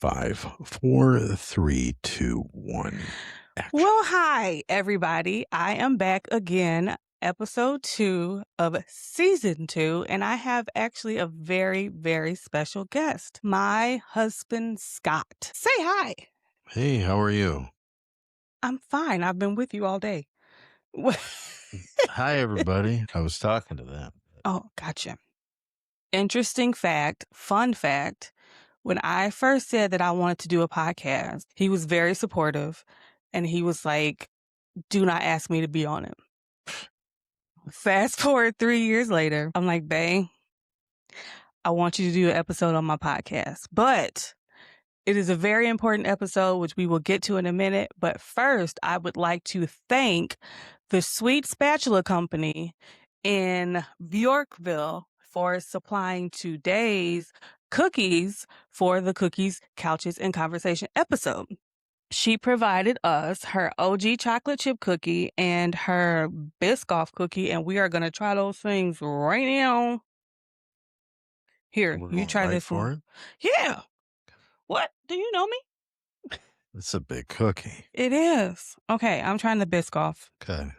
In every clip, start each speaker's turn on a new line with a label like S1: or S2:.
S1: Five, four, three, two, one. Action.
S2: Well, hi, everybody. I am back again, episode 2 of season 2, and I have actually a very, very special guest, my husband, Scott. Say hi.
S1: Hey, how are you?
S2: I'm fine. I've been with you all day.
S1: Hi, everybody. I was talking to them.
S2: Oh, gotcha. Interesting fact, fun fact. When I first said that I wanted to do a podcast, he was very supportive and he was like, do not ask me to be on it. Fast forward 3 years later, I'm like, babe, I want you to do an episode on my podcast. But it is a very important episode, which we will get to in a minute. But first, I would like to thank the Sweet Spatula Company in Bjorkville for supplying today's cookies for the Cookies, Couches, and Conversation episode. She provided us her OG chocolate chip cookie and her Biscoff cookie, and we are going to try those things right now. Here,
S1: We're
S2: you
S1: going
S2: try
S1: right
S2: this
S1: for
S2: one. Yeah. What? Do you know me?
S1: it. It's a big cookie.
S2: It is. Okay, I'm trying the Biscoff.
S1: Okay.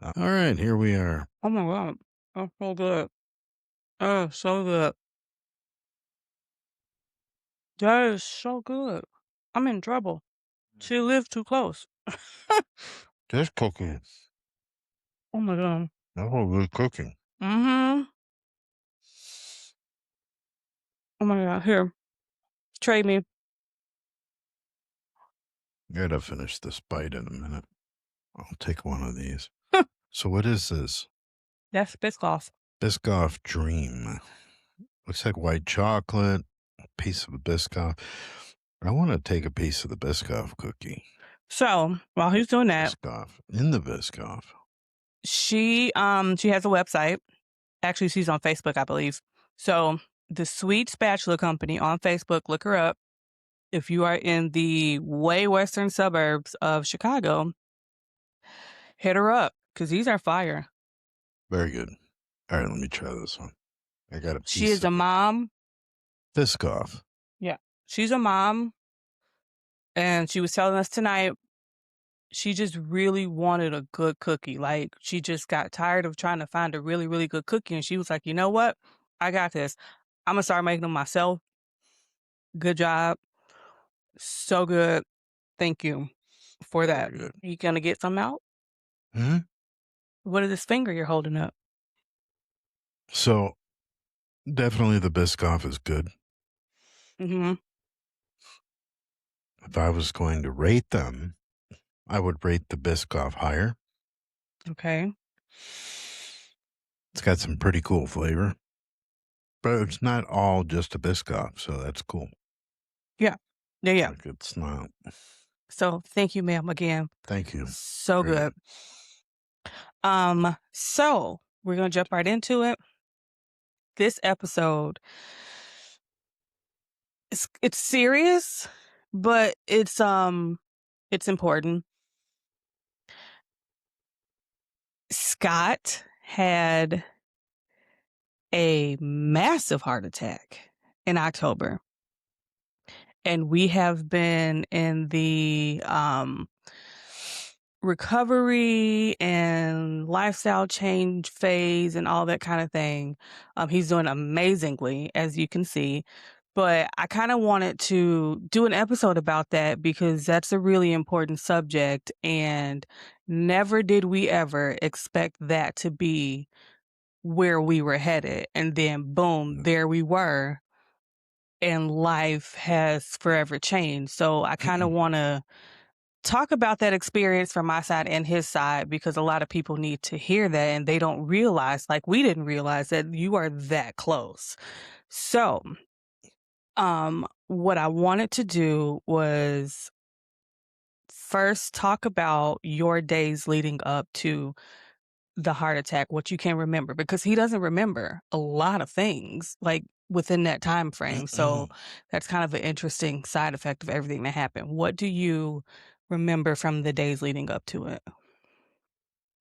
S1: All right, here we are.
S2: Oh my God. Oh, so good. Oh, so good. That is so good. I'm in trouble. She lived too close.
S1: This cookie.
S2: Oh my God.
S1: That's a good cookie.
S2: Mm-hmm. Oh my God. Here. Trade me.
S1: Gotta finish this bite in a minute. I'll take one of these. So, what is this?
S2: That's Biscoff.
S1: Biscoff Dream. Looks like white chocolate, a piece of a Biscoff. I want to take a piece of the Biscoff cookie.
S2: So while he's doing that,
S1: Biscoff. In the Biscoff.
S2: she has a website. Actually, she's on Facebook, I believe. So the Sweet Spatula Company on Facebook, look her up. If you are in the way western suburbs of Chicago, hit her up because these are fire.
S1: Very good. All right, let me try this one. I got a piece.
S2: She is a mom.
S1: Biscoff.
S2: Yeah, she's a mom. And she was telling us tonight, she just really wanted a good cookie. Like, she just got tired of trying to find a really, really good cookie. And she was like, you know what? I got this. I'm going to start making them myself. Good job. So good. Thank you for that.
S1: Very good.
S2: You going to get some out?
S1: Hmm?
S2: What is this finger you're holding up?
S1: So, definitely the Biscoff is good.
S2: Mm-hmm.
S1: If I was going to rate them, I would rate the Biscoff higher.
S2: Okay.
S1: It's got some pretty cool flavor. But it's not all just a Biscoff, so that's cool.
S2: Yeah.
S1: Like it's not.
S2: So thank you, ma'am, again.
S1: Thank you.
S2: So
S1: Very
S2: good. So we're going to jump right into it. This episode, it's serious, but it's important. Scott had a massive heart attack in October. And we have been in the recovery and lifestyle change phase and all that kind of thing. He's doing amazingly, as you can see. But I kind of wanted to do an episode about that because that's a really important subject. And never did we ever expect that to be where we were headed. And then, boom, there we were. And life has forever changed. So I kind of want to talk about that experience from my side and his side because a lot of people need to hear that and they don't realize, like we didn't realize, that you are that close. So what I wanted to do was first talk about your days leading up to the heart attack, what you can remember, because he doesn't remember a lot of things like within that time frame. So that's kind of an interesting side effect of everything that happened. What do you remember from the days leading up to it?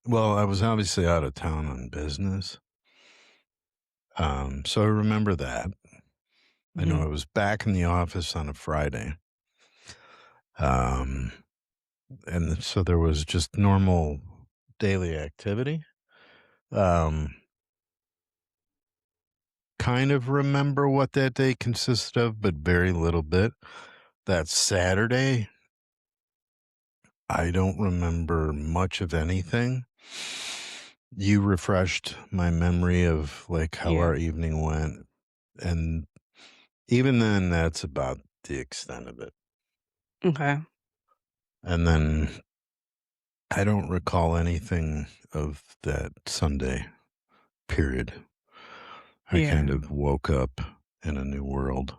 S1: Well, I was obviously out of town on business. So I remember that. I know I
S2: Mhm.
S1: was back in the office on a Friday. Um, and so there was just normal daily activity. Um, kind of remember what that day consisted of, but very little bit. That Saturday, I don't remember much of anything. You refreshed my memory of like how
S2: Yeah.
S1: our evening went. And even then, that's about the extent of it.
S2: Okay.
S1: And then I don't recall anything of that Sunday period. I kind
S2: Yeah.
S1: of woke up in a new world.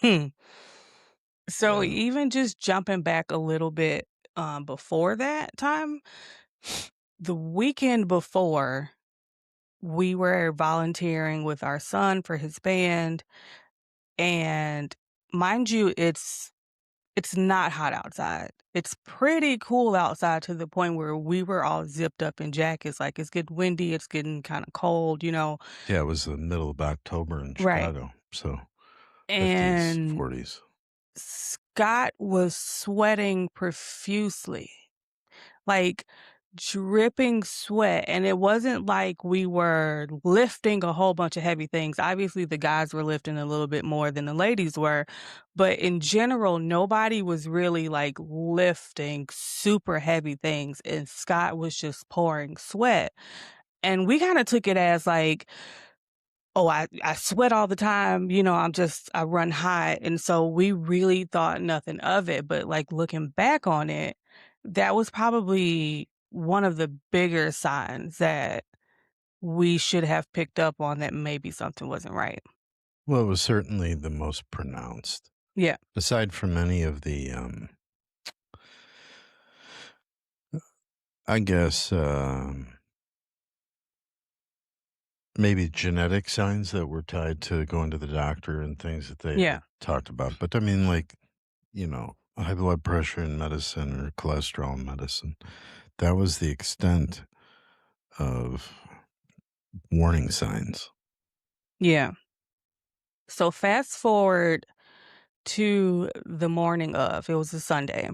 S2: Hmm. So
S1: Yeah.
S2: even just jumping back a little bit, before that time, the weekend before, we were volunteering with our son for his band, and mind you, it's not hot outside. It's pretty cool outside to the point where we were all zipped up in jackets, like, it's getting windy, it's getting kinda cold, you know?
S1: Yeah, it was the middle of October in
S2: Right.
S1: Chicago. So 50s,
S2: And
S1: 40s.
S2: Scott was sweating profusely, like, dripping sweat, and it wasn't like we were lifting a whole bunch of heavy things. Obviously, the guys were lifting a little bit more than the ladies were, but in general, nobody was really, like, lifting super heavy things, and Scott was just pouring sweat, and we kinda took it as, like, "Oh, I sweat all the time, you know, I run hot," and so we really thought nothing of it, but, like, looking back on it, that was probably one of the bigger signs that we should have picked up on that maybe something wasn't right.
S1: Well, it was certainly the most pronounced.
S2: Yeah,
S1: Aside from any of the, I guess, maybe genetic signs that were tied to going to the doctor and things that they
S2: yeah,
S1: had talked about. But I mean, like, high blood pressure in medicine or cholesterol in medicine. That was the extent of warning signs.
S2: yeah. So fast forward to the morning of, it was a Sunday.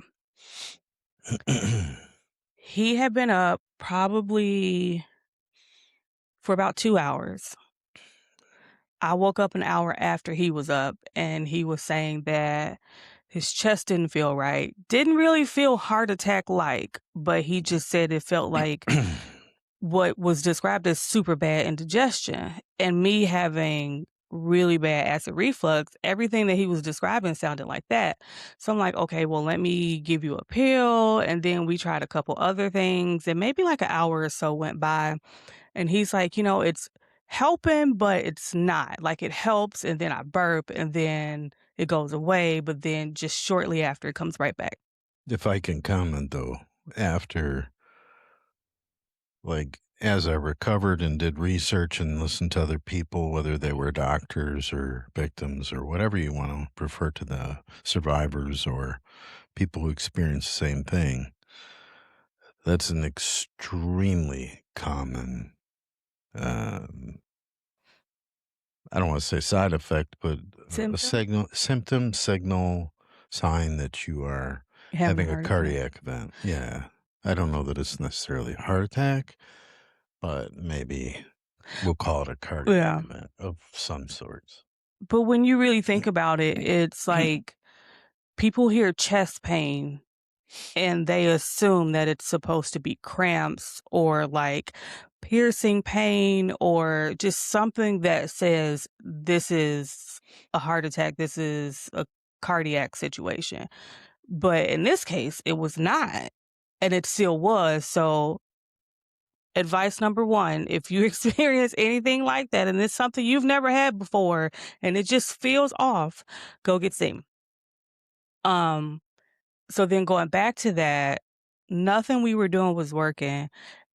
S2: He had been up probably for about 2 hours. I woke up an hour after he was up, and he was saying that his chest didn't feel right. Didn't really feel heart attack-like, but he just said it felt like what was described as super bad indigestion. And me having really bad acid reflux, everything that he was describing sounded like that. So I'm like, "Okay, well, let me give you a pill," and then we tried a couple other things, and maybe like an hour or so went by, and he's like, it's helping, but it's not. Like it helps and then I burp and then it goes away, but then just shortly after it comes right back.
S1: If I can comment though, after like as I recovered and did research and listened to other people, whether they were doctors or victims or whatever you want to refer to the survivors or people who experience the same thing, that's an extremely common, um, I don't want to say side effect, but a
S2: Symptom?
S1: symptom, signal, sign that you are
S2: Having a
S1: having a
S2: heart attack.
S1: cardiac event. Yeah. I don't know that it's necessarily a heart attack, but maybe we'll call it a cardiac
S2: Yeah.
S1: event of some sorts.
S2: But when you really think about it, it's like people hear chest pain and they assume that it's supposed to be cramps or like piercing pain or just something that says this is a heart attack, this is a cardiac situation. But in this case, it was not, and it still was. So, advice number 1, if you experience anything like that and it's something you've never had before and it just feels off, go get seen. Um, so then going back to that, nothing we were doing was working,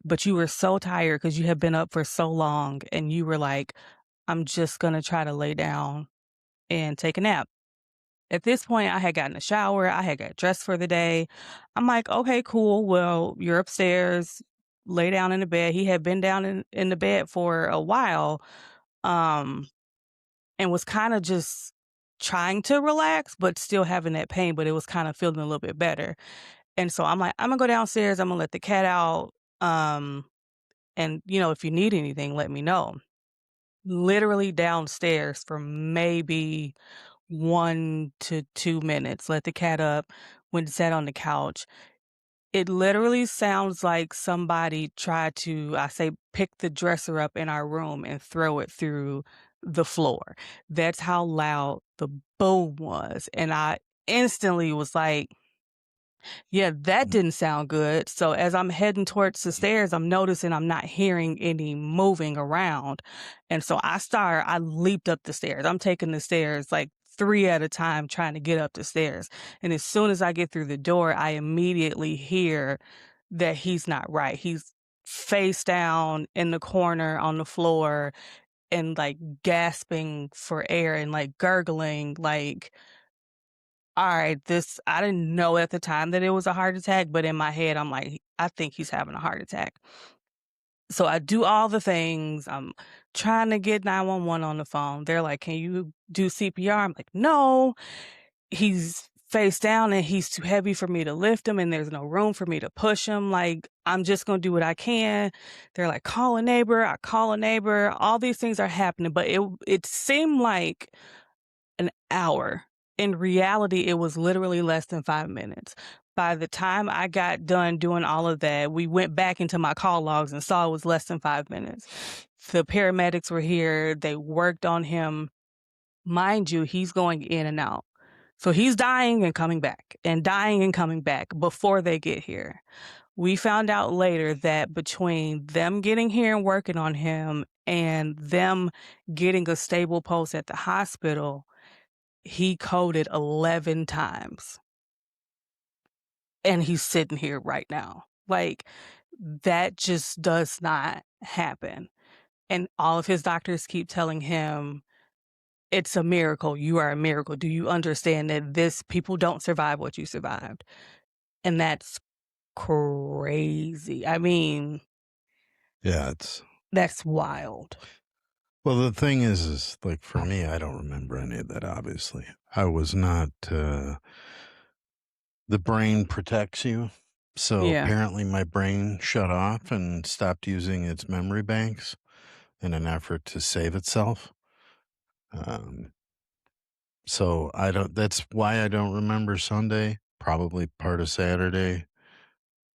S2: but you were so tired because you had been up for so long and you were like, I'm just gonna try to lay down and take a nap. At this point, I had gotten a shower, I had got dressed for the day. I'm like, "Okay, cool. Well, you're upstairs, lay down in the bed." He had been down in the bed for a while, um, and was kinda just trying to relax, but still having that pain, but it was kinda feeling a little bit better. And so I'm like, "Imma go downstairs, Imma let the cat out, and, if you need anything, let me know." Literally downstairs for maybe 1 to 2 minutes, let the cat up, went and sat on the couch. It literally sounds like somebody tried to, I say, pick the dresser up in our room and throw it through the floor. That's how loud the boom was, and I instantly was like, yeah, that
S1: Mm,
S2: didn't sound good. So as I'm heading towards the stairs, I'm noticing I'm not hearing any moving around. And so I leaped up the stairs. I'm taking the stairs like 3 at a time trying to get up the stairs. And as soon as I get through the door, I immediately hear that he's not right. He's face down in the corner on the floor and like gasping for air and like gurgling like, alright, this I didn't know at the time that it was a heart attack, but in my head, I'm like, "I think he's having a heart attack." So I do all the things, I'm trying to get 911 on the phone. They're like, "Can you do CPR?" I'm like, "No, he's face down and he's too heavy for me to lift him, and there's no room for me to push him, like, I'm just gonna do what I can." They're like, "Call a neighbor." I call a neighbor. All these things are happening, but it seemed like an hour. In reality, it was literally less than 5 minutes. By the time I got done doing all of that, we went back into my call logs and saw it was less than 5 minutes. The paramedics were here, they worked on him. Mind you, he's going in and out. So he's dying and coming back, and dying and coming back before they get here. We found out later that between them getting here and working on him and them getting a stable post at the hospital, he coded 11 times, and he's sitting here right now. Like, that just does not happen, and all of his doctors keep telling him, "It's a miracle, you are a miracle. Do you understand that this people don't survive what you survived?" And that's crazy. I mean,
S1: yeah, it's
S2: that's wild.
S1: well, the thing is like for me, I don't remember any of that. Obviously, I was not. The brain protects you, so
S2: Yeah.
S1: apparently my brain shut off and stopped using its memory banks in an effort to save itself. Um, so I don't. That's why I don't remember Sunday. Probably part of Saturday.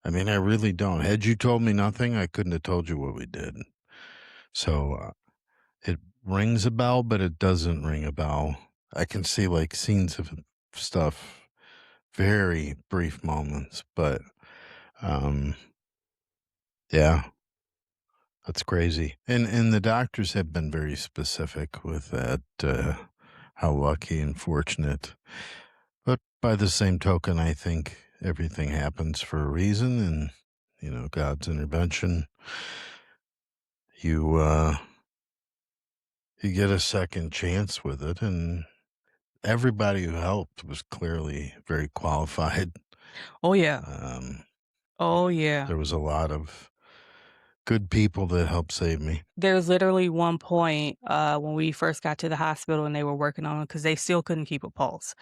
S1: I mean, I really don't. Had you told me nothing, I couldn't have told you what we did. So it rings a bell, but it doesn't ring a bell. I can see like scenes of stuff, very brief moments, but um, yeah, that's crazy. And the doctors have been very specific with that. How lucky and fortunate. But by the same token, I think everything happens for a reason, and God's intervention. You you get a second chance with it, and everybody who helped was clearly very qualified.
S2: Oh, yeah.
S1: Um,
S2: Oh, yeah.
S1: there was a lot of good people that helped save me.
S2: There's literally one point, when we first got to the hospital and they were working on him because they still couldn't keep a pulse.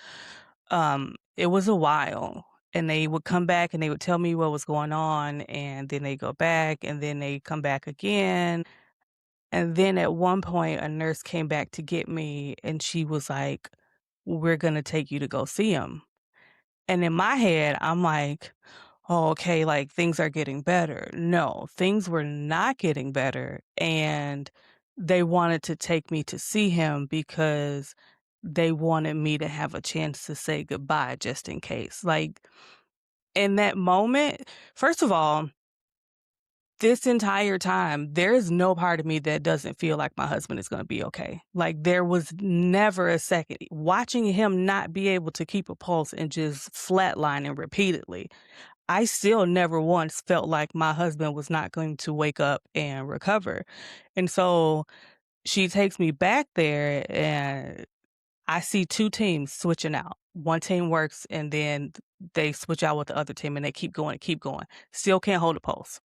S2: It was a while, and they would come back and they would tell me what was going on, and then they go back, and then they come back again, and then at one point, a nurse came back to get me, and she was like, "We're gonna take you to go see him." And in my head, I'm like, "Oh, okay, like, things are getting better." No, things were not getting better, and they wanted to take me to see him because they wanted me to have a chance to say goodbye just in case. Like, in that moment, first of all, this entire time, there is no part of me that doesn't feel like my husband is gonna be okay. Like, there was never a second watching him not be able to keep a pulse and just flatlining repeatedly, I still never once felt like my husband was not going to wake up and recover. And so she takes me back there and I see 2 teams switching out. One team works and then they switch out with the other team and they keep going and keep going. Still can't hold a pulse.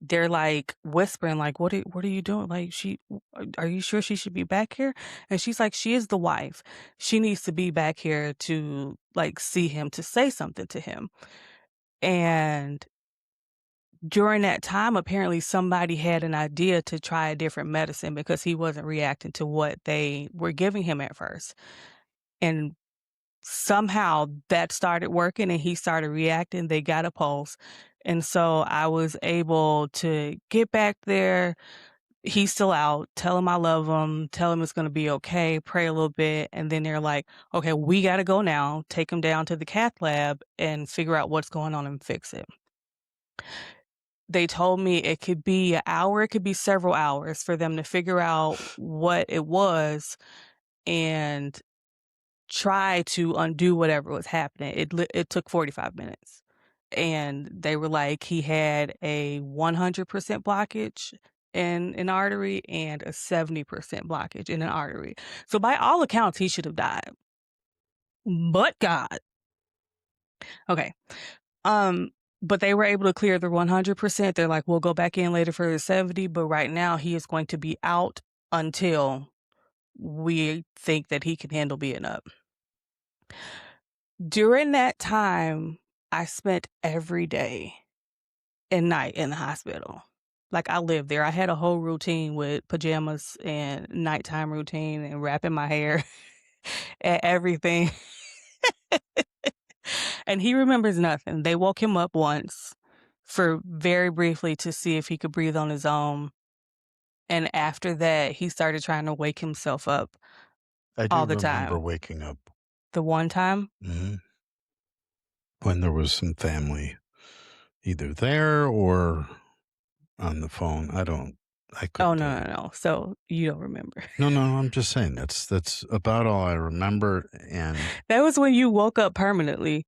S2: they're, like, whispering, like, what are you doing? Like, are you sure she should be back here?" And she's like, "She is the wife. She needs to be back here to, like, see him, to say something to him." And during that time, apparently somebody had an idea to try a different medicine because he wasn't reacting to what they were giving him at first. And somehow that started working and he started reacting. They got a pulse. And so I was able to get back there. He's still out. Tell him I love him. Tell him it's going to be okay. Pray a little bit. And then they're like, okay, we got to go now. Take him down to the cath lab and figure out what's going on and fix it. They told me it could be an hour, it could be several hours for them to figure out what it was and try to undo whatever was happening. It took 45 minutes, and they were like, he had a 100% blockage in an artery and a 70% blockage in an artery. So by all accounts, he should have died, but God. Okay. Um, but they were able to clear the 100%. They're like, "We'll go back in later for the 70, but right now he is going to be out until we think that he can handle being up." During that time, I spent every day and night in the hospital. Like, I lived there. I had a whole routine with pajamas and nighttime routine and wrapping my hair and everything. And he remembers nothing. They woke him up once for very briefly to see if he could breathe on his own, and after that, he started trying to wake himself up
S1: I do
S2: all the
S1: remember
S2: time.
S1: waking up,
S2: The one time
S1: mhm, when there was some family either there or on the phone. I
S2: Oh,
S1: couldn't tell
S2: no,
S1: you.
S2: no, no, so you don't remember.
S1: No, no, I'm just saying that's about all I remember, and
S2: That was when you woke up permanently.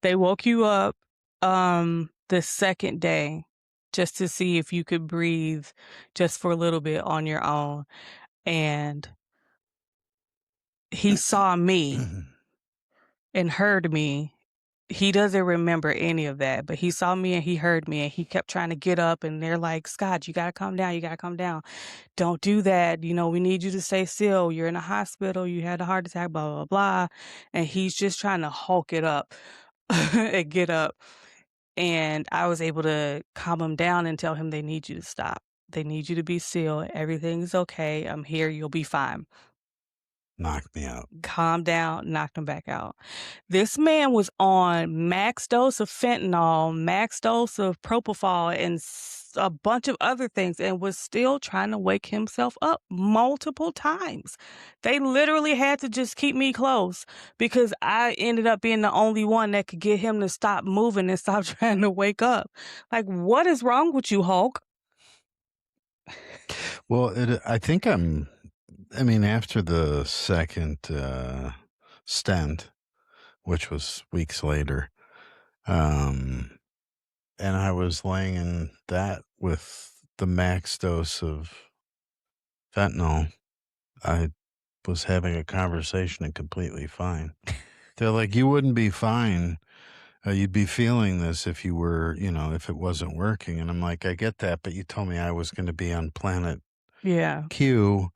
S2: They woke you up, the 2nd day just to see if you could breathe just for a little bit on your own, and he saw me and heard me. He doesn't remember any of that, but he saw me and he heard me and he kept trying to get up and they're like, "Scott, you gotta calm down, you gotta calm down. Don't do that. You know, we need you to stay still. You're in a hospital, you had a heart attack, blah, blah, blah." And he's just trying to hulk it up and get up. And I was able to calm him down and tell him they need you to stop. They need you to be still. Everything's okay. I'm here. You'll be fine.
S1: knocked me out.
S2: Calm down, knocked him back out. This man was on max dose of fentanyl, max dose of propofol, and a bunch of other things, and was still trying to wake himself up multiple times. They literally had to just keep me close because I ended up being the only one that could get him to stop moving and stop trying to wake up. Like, what is wrong with you, Hulk?
S1: Well, I think I mean, after the second, stent, which was weeks later, um, and I was laying in that with the max dose of fentanyl, I was having a conversation and completely fine. They're like, "You wouldn't be fine. You'd be feeling this if you were, if it wasn't working." And I'm like, "I get that, but you told me I was gonna be on planet
S2: Yeah.
S1: Q,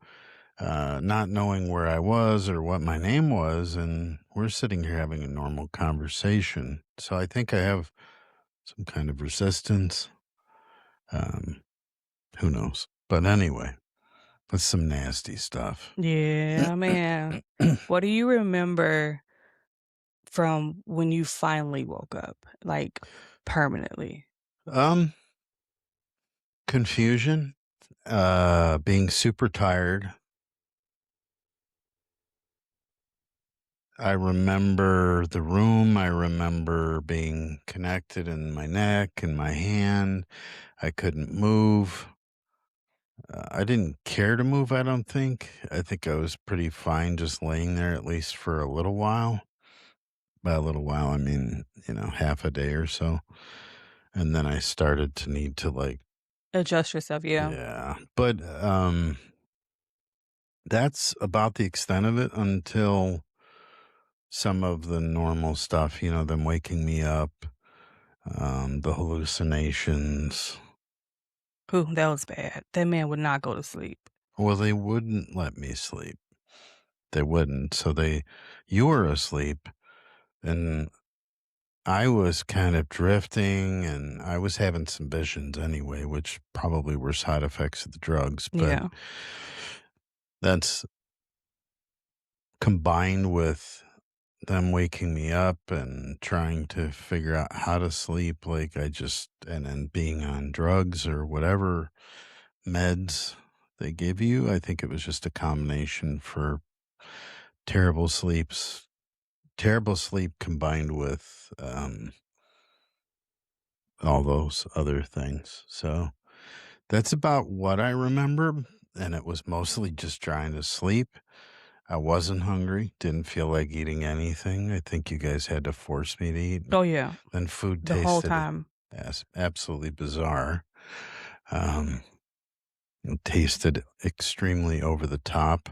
S1: not knowing where I was or what my name was, and we're sitting here having a normal conversation." So I think I have some kind of resistance. Um, who knows? But anyway, that's some nasty stuff.
S2: Yeah, man. What do you remember from when you finally woke up, like, permanently?
S1: um, Confusion, being super tired. I remember the room. I remember being connected in my neck and my hand. I couldn't move. I didn't care to move, I don't think. I think I was pretty fine just laying there at least for a little while. By a little while, I mean, half a day or so. And then I started to need to like,
S2: Adjust yourself, yeah.
S1: yeah. But that's about the extent of it until some of the normal stuff, them waking me up, the hallucinations.
S2: Ooh, that was bad. That man would not go to sleep.
S1: Well, they wouldn't let me sleep. They wouldn't. So you were asleep and I was kind of drifting and I was having some visions anyway, which probably were side effects of the drugs. But
S2: Yeah.
S1: that's combined with them waking me up and trying to figure out how to sleep. And then being on drugs or whatever meds they give you. I think it was just a combination for terrible sleeps, terrible sleep combined with all those other things. So that's about what I remember. And it was mostly just trying to sleep. I wasn't hungry, didn't feel like eating anything. I think you guys had to force me to eat.
S2: Oh, yeah.
S1: Then food
S2: The whole
S1: tasted
S2: time.
S1: absolutely bizarre. Um, it tasted extremely over the top.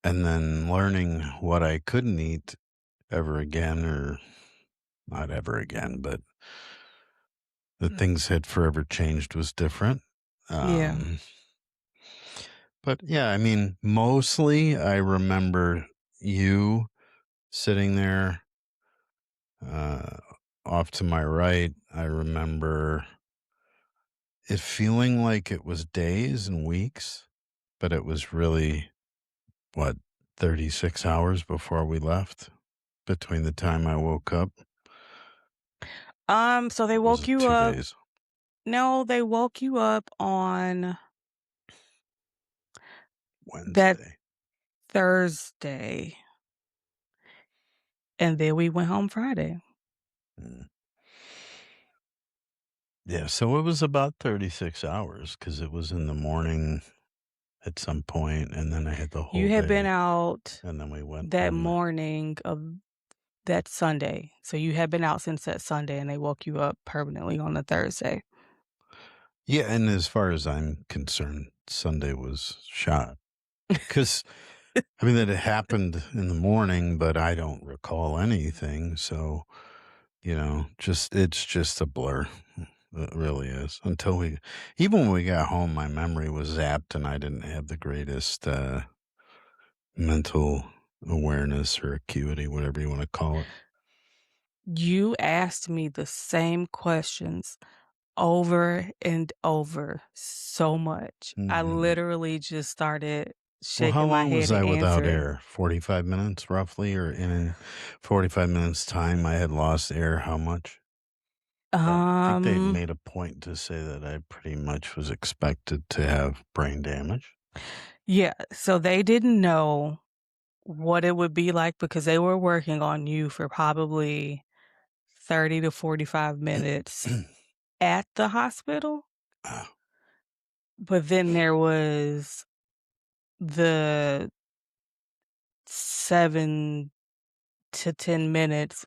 S1: And then learning what I couldn't eat ever again, or not ever again, but the
S2: Mm.
S1: things had forever changed was different.
S2: Yeah.
S1: Um, but yeah, I mean, mostly I remember you sitting there uh, off to my right. I remember it feeling like it was days and weeks, but it was really what, 36 hours before we left between the time I woke up.
S2: So they
S1: Was
S2: woke
S1: it
S2: you
S1: two
S2: up.
S1: days?
S2: No, they woke you up on that
S1: Wednesday.
S2: Thursday, and then we went home Friday.
S1: Mm. Yeah, so it was about 36 hours because it was in the morning at some point, and then I had the
S2: You
S1: whole
S2: had been
S1: day,
S2: out
S1: and then we went
S2: that
S1: home.
S2: morning of that Sunday. So you had been out since that Sunday, and they woke you up permanently on the Thursday.
S1: Yeah, and as far as I'm concerned, Sunday was shot because I mean, that it happened in the morning, but I don't recall anything. So, it's just a blur. It really is. Even when we got home, my memory was zapped and I didn't have the greatest mental awareness or acuity, whatever you want to call it.
S2: You asked me the same questions over and over so much. I
S1: Hmm.
S2: literally just started
S1: Well, how
S2: shaking my
S1: long was
S2: head and
S1: I without
S2: answering.
S1: air? 45 minutes roughly, or in 45 minutes time, I had lost air. How much? I think they
S2: Um,
S1: made a point to say that I pretty much was expected to have brain damage.
S2: yeah, so they didn't know what it would be like because they were working on you for probably 30 to 45 minutes at the hospital,
S1: Ah,
S2: but then there was the 7 to 10 minutes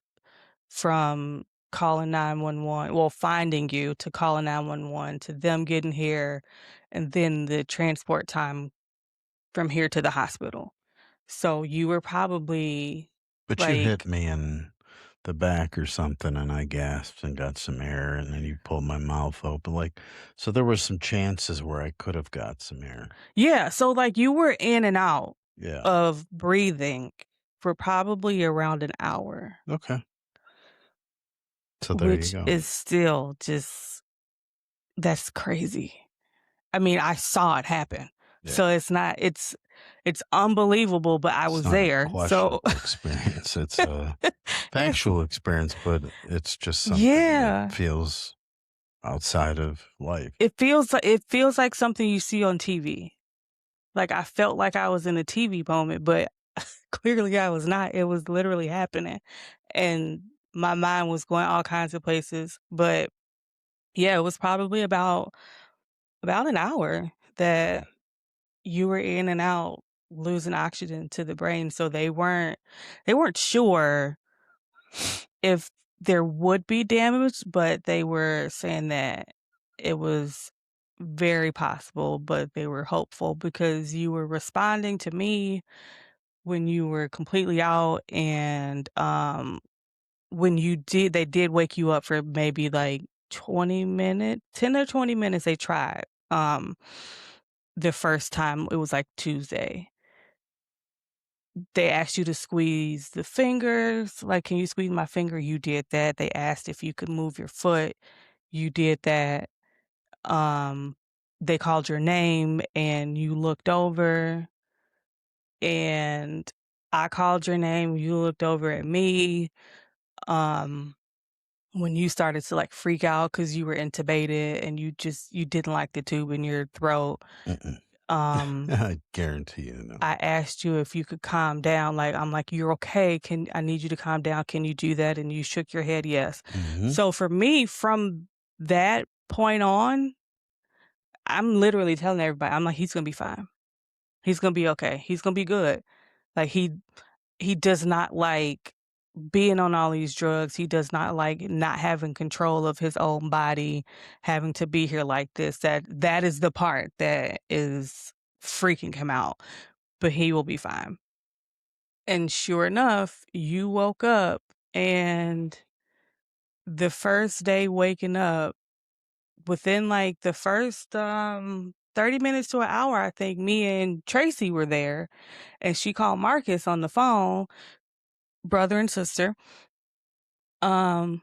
S2: from calling 911, well, finding you to calling 911 to them getting here, and then the transport time from here to the hospital. So you were probably
S1: but you hit
S2: like,
S1: me in the back or something, and I gasped and got some air, and then you pulled my mouth open. So there were some chances where I could have got some air.
S2: yeah, so like you were in and out
S1: Yeah.
S2: of breathing for probably around an hour,
S1: Okay. So there you
S2: which
S1: go.
S2: is still just that's crazy. I mean, I saw it happen.
S1: Yeah.
S2: So it's unbelievable, but I
S1: It's
S2: was
S1: not a
S2: there. So
S1: questionable experience. It's a
S2: it's
S1: factual experience, but it's just something that
S2: yeah.
S1: feels outside of life.
S2: It feels like something you see on TV. Like I felt like I was in a TV moment, but clearly I was not. It was literally happening. And my mind was going all kinds of places. But yeah, it was probably about an hour
S1: Mm.
S2: that you were in and out losing oxygen to the brain. So they weren't sure if there would be damage, but they were saying that it was very possible, but they were hopeful because you were responding to me when you were completely out and when they did wake you up for maybe like 20 minutes, 10 or 20 minutes they tried. The first time it was like Tuesday. They asked you to squeeze the fingers, like, "Can you squeeze my finger?" You did that. They asked if you could move your foot. You did that. Um, they called your name and you looked over, and I called your name, you looked over at me. Um, when you started to, like, freak out because you were intubated and you didn't like the tube in your throat,
S1: Mm-mm.
S2: um,
S1: I guarantee you, no.
S2: I asked you if you could calm down, like, I'm like, "You're okay, can I need you to calm down, can you do that?" And you shook your head, "Yes."
S1: Mhm.
S2: So for me, from that point on, I'm literally telling everybody, I'm like, "He's gonna be fine. He's gonna be okay. He's gonna be good." Like, he does not like being on all these drugs. He does not like not having control of his own body, having to be here like this. That is the part that is freaking him out, but he will be fine. And sure enough, you woke up, and the first day waking up, within like the first 30 minutes to an hour, I think me and Tracy were there, and she called Marcus on the phone, brother and sister. Um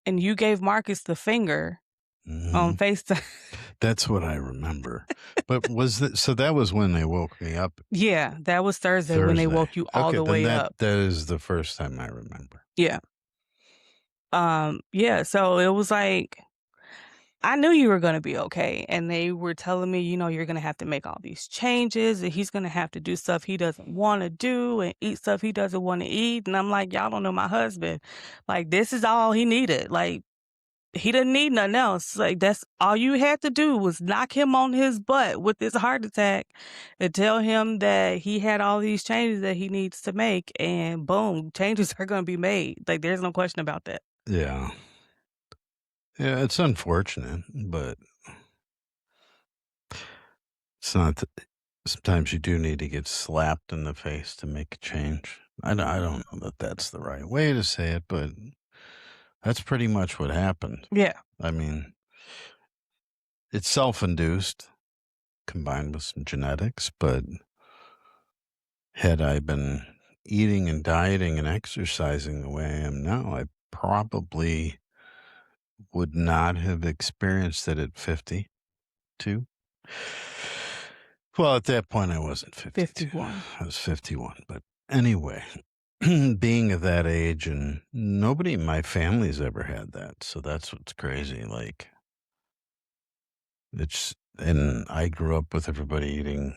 S2: and you gave Marcus the finger on
S1: Mhm.
S2: FaceTime.
S1: That's what I remember. But was that so that was when they woke me up
S2: Yeah, that was Thursday when they
S1: Thursday.
S2: woke you all
S1: Okay,
S2: the
S1: then
S2: way
S1: that
S2: up.
S1: that is the first time I remember.
S2: Yeah. Yeah, so it was like I knew you were gonna be okay, and they were telling me, "You're gonna have to make all these changes, and he's gonna have to do stuff he doesn't wanna do and eat stuff he doesn't wanna eat," and I'm like, "Y'all don't know my husband. Like, this is all he needed. Like, he didn't need nothing else. Like, that's all you had to do was knock him on his butt with this heart attack and tell him that he had all these changes that he needs to make, and boom, changes are gonna be made. Like, there's no question about that."
S1: Yeah. Yeah, it's unfortunate, but it's not th sometimes you do need to get slapped in the face to make a change. I don't know that that's the right way to say it, but that's pretty much what happened.
S2: Yeah.
S1: I mean, it's self-induced combined with some genetics, but had I been eating and dieting and exercising the way I am now, I probably would not have experienced it at 52. Well, at that point, I wasn't 52.
S2: 51.
S1: I was 51. But anyway, being of that age, and nobody in my family's ever had that. So that's what's crazy. Like, and I grew up with everybody eating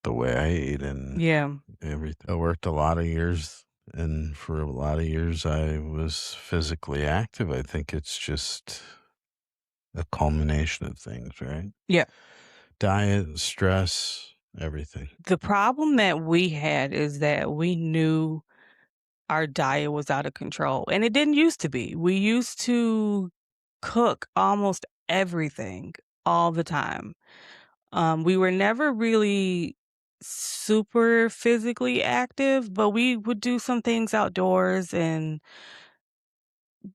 S1: the way I ate, and
S2: Yeah.
S1: I worked a lot of years, and for a lot of years, I was physically active. I think it's just a culmination of things, right?
S2: Yeah.
S1: Diet, stress, everything.
S2: The problem that we had is that we knew our diet was out of control, and it didn't used to be. We used to cook almost everything all the time. We were never really super physically active, but we would do some things outdoors and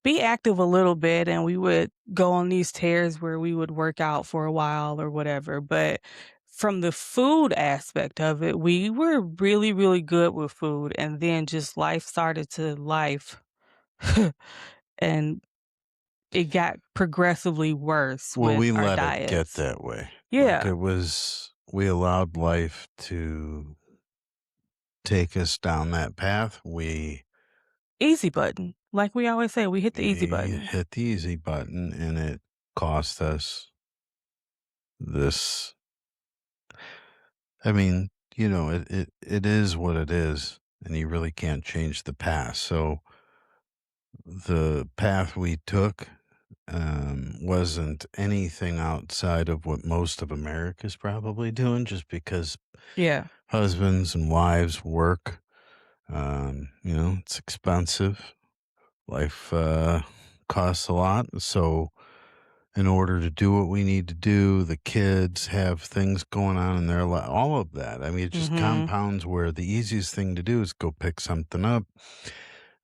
S2: be active a little bit, and we would go on these tears where we would work out for a while or whatever. But from the food aspect of it, we were really, really good with food, and then just life started to life, and it got progressively worse
S1: Well,
S2: with
S1: we
S2: our
S1: let it get
S2: diets.
S1: that way. Like
S2: Yeah,
S1: we allowed life to take us down that path.
S2: easy button. Like we always say, we hit the easy
S1: We
S2: button.
S1: hit the easy button and it cost us this. I mean, it is what it is, and you really can't change the past. So the path we took wasn't anything outside of what most of America's probably doing, just because
S2: Yeah.
S1: husbands and wives work. It's expensive. Life costs a lot. So, in order to do what we need to do, the kids have things going on in their life, all of that. I mean, it just
S2: Mhm.
S1: compounds where the easiest thing to do is go pick something up.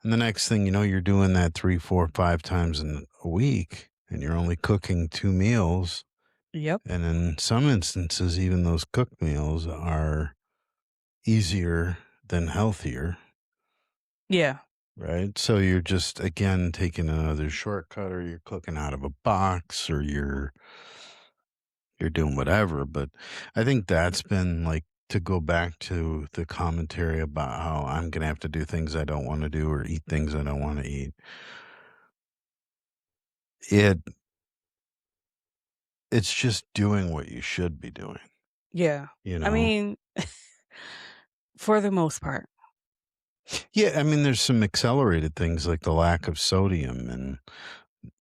S1: And the next thing you know, you're doing that 3, 4, 5 times in a week, and you're only cooking 2 meals.
S2: Yep.
S1: And in some instances, even those cooked meals are easier than healthier,
S2: Yeah.
S1: right? So you're just, again, taking another shortcut, or you're cooking out of a box, or you're doing whatever. But I think that's been like, to go back to the commentary about how I'm gonna have to do things I don't wanna do or eat things I don't wanna eat. It it's just doing what you should be doing,
S2: Yeah.
S1: you
S2: I
S1: know?
S2: mean, for the most part.
S1: Yeah, I mean, there's some accelerated things like the lack of sodium and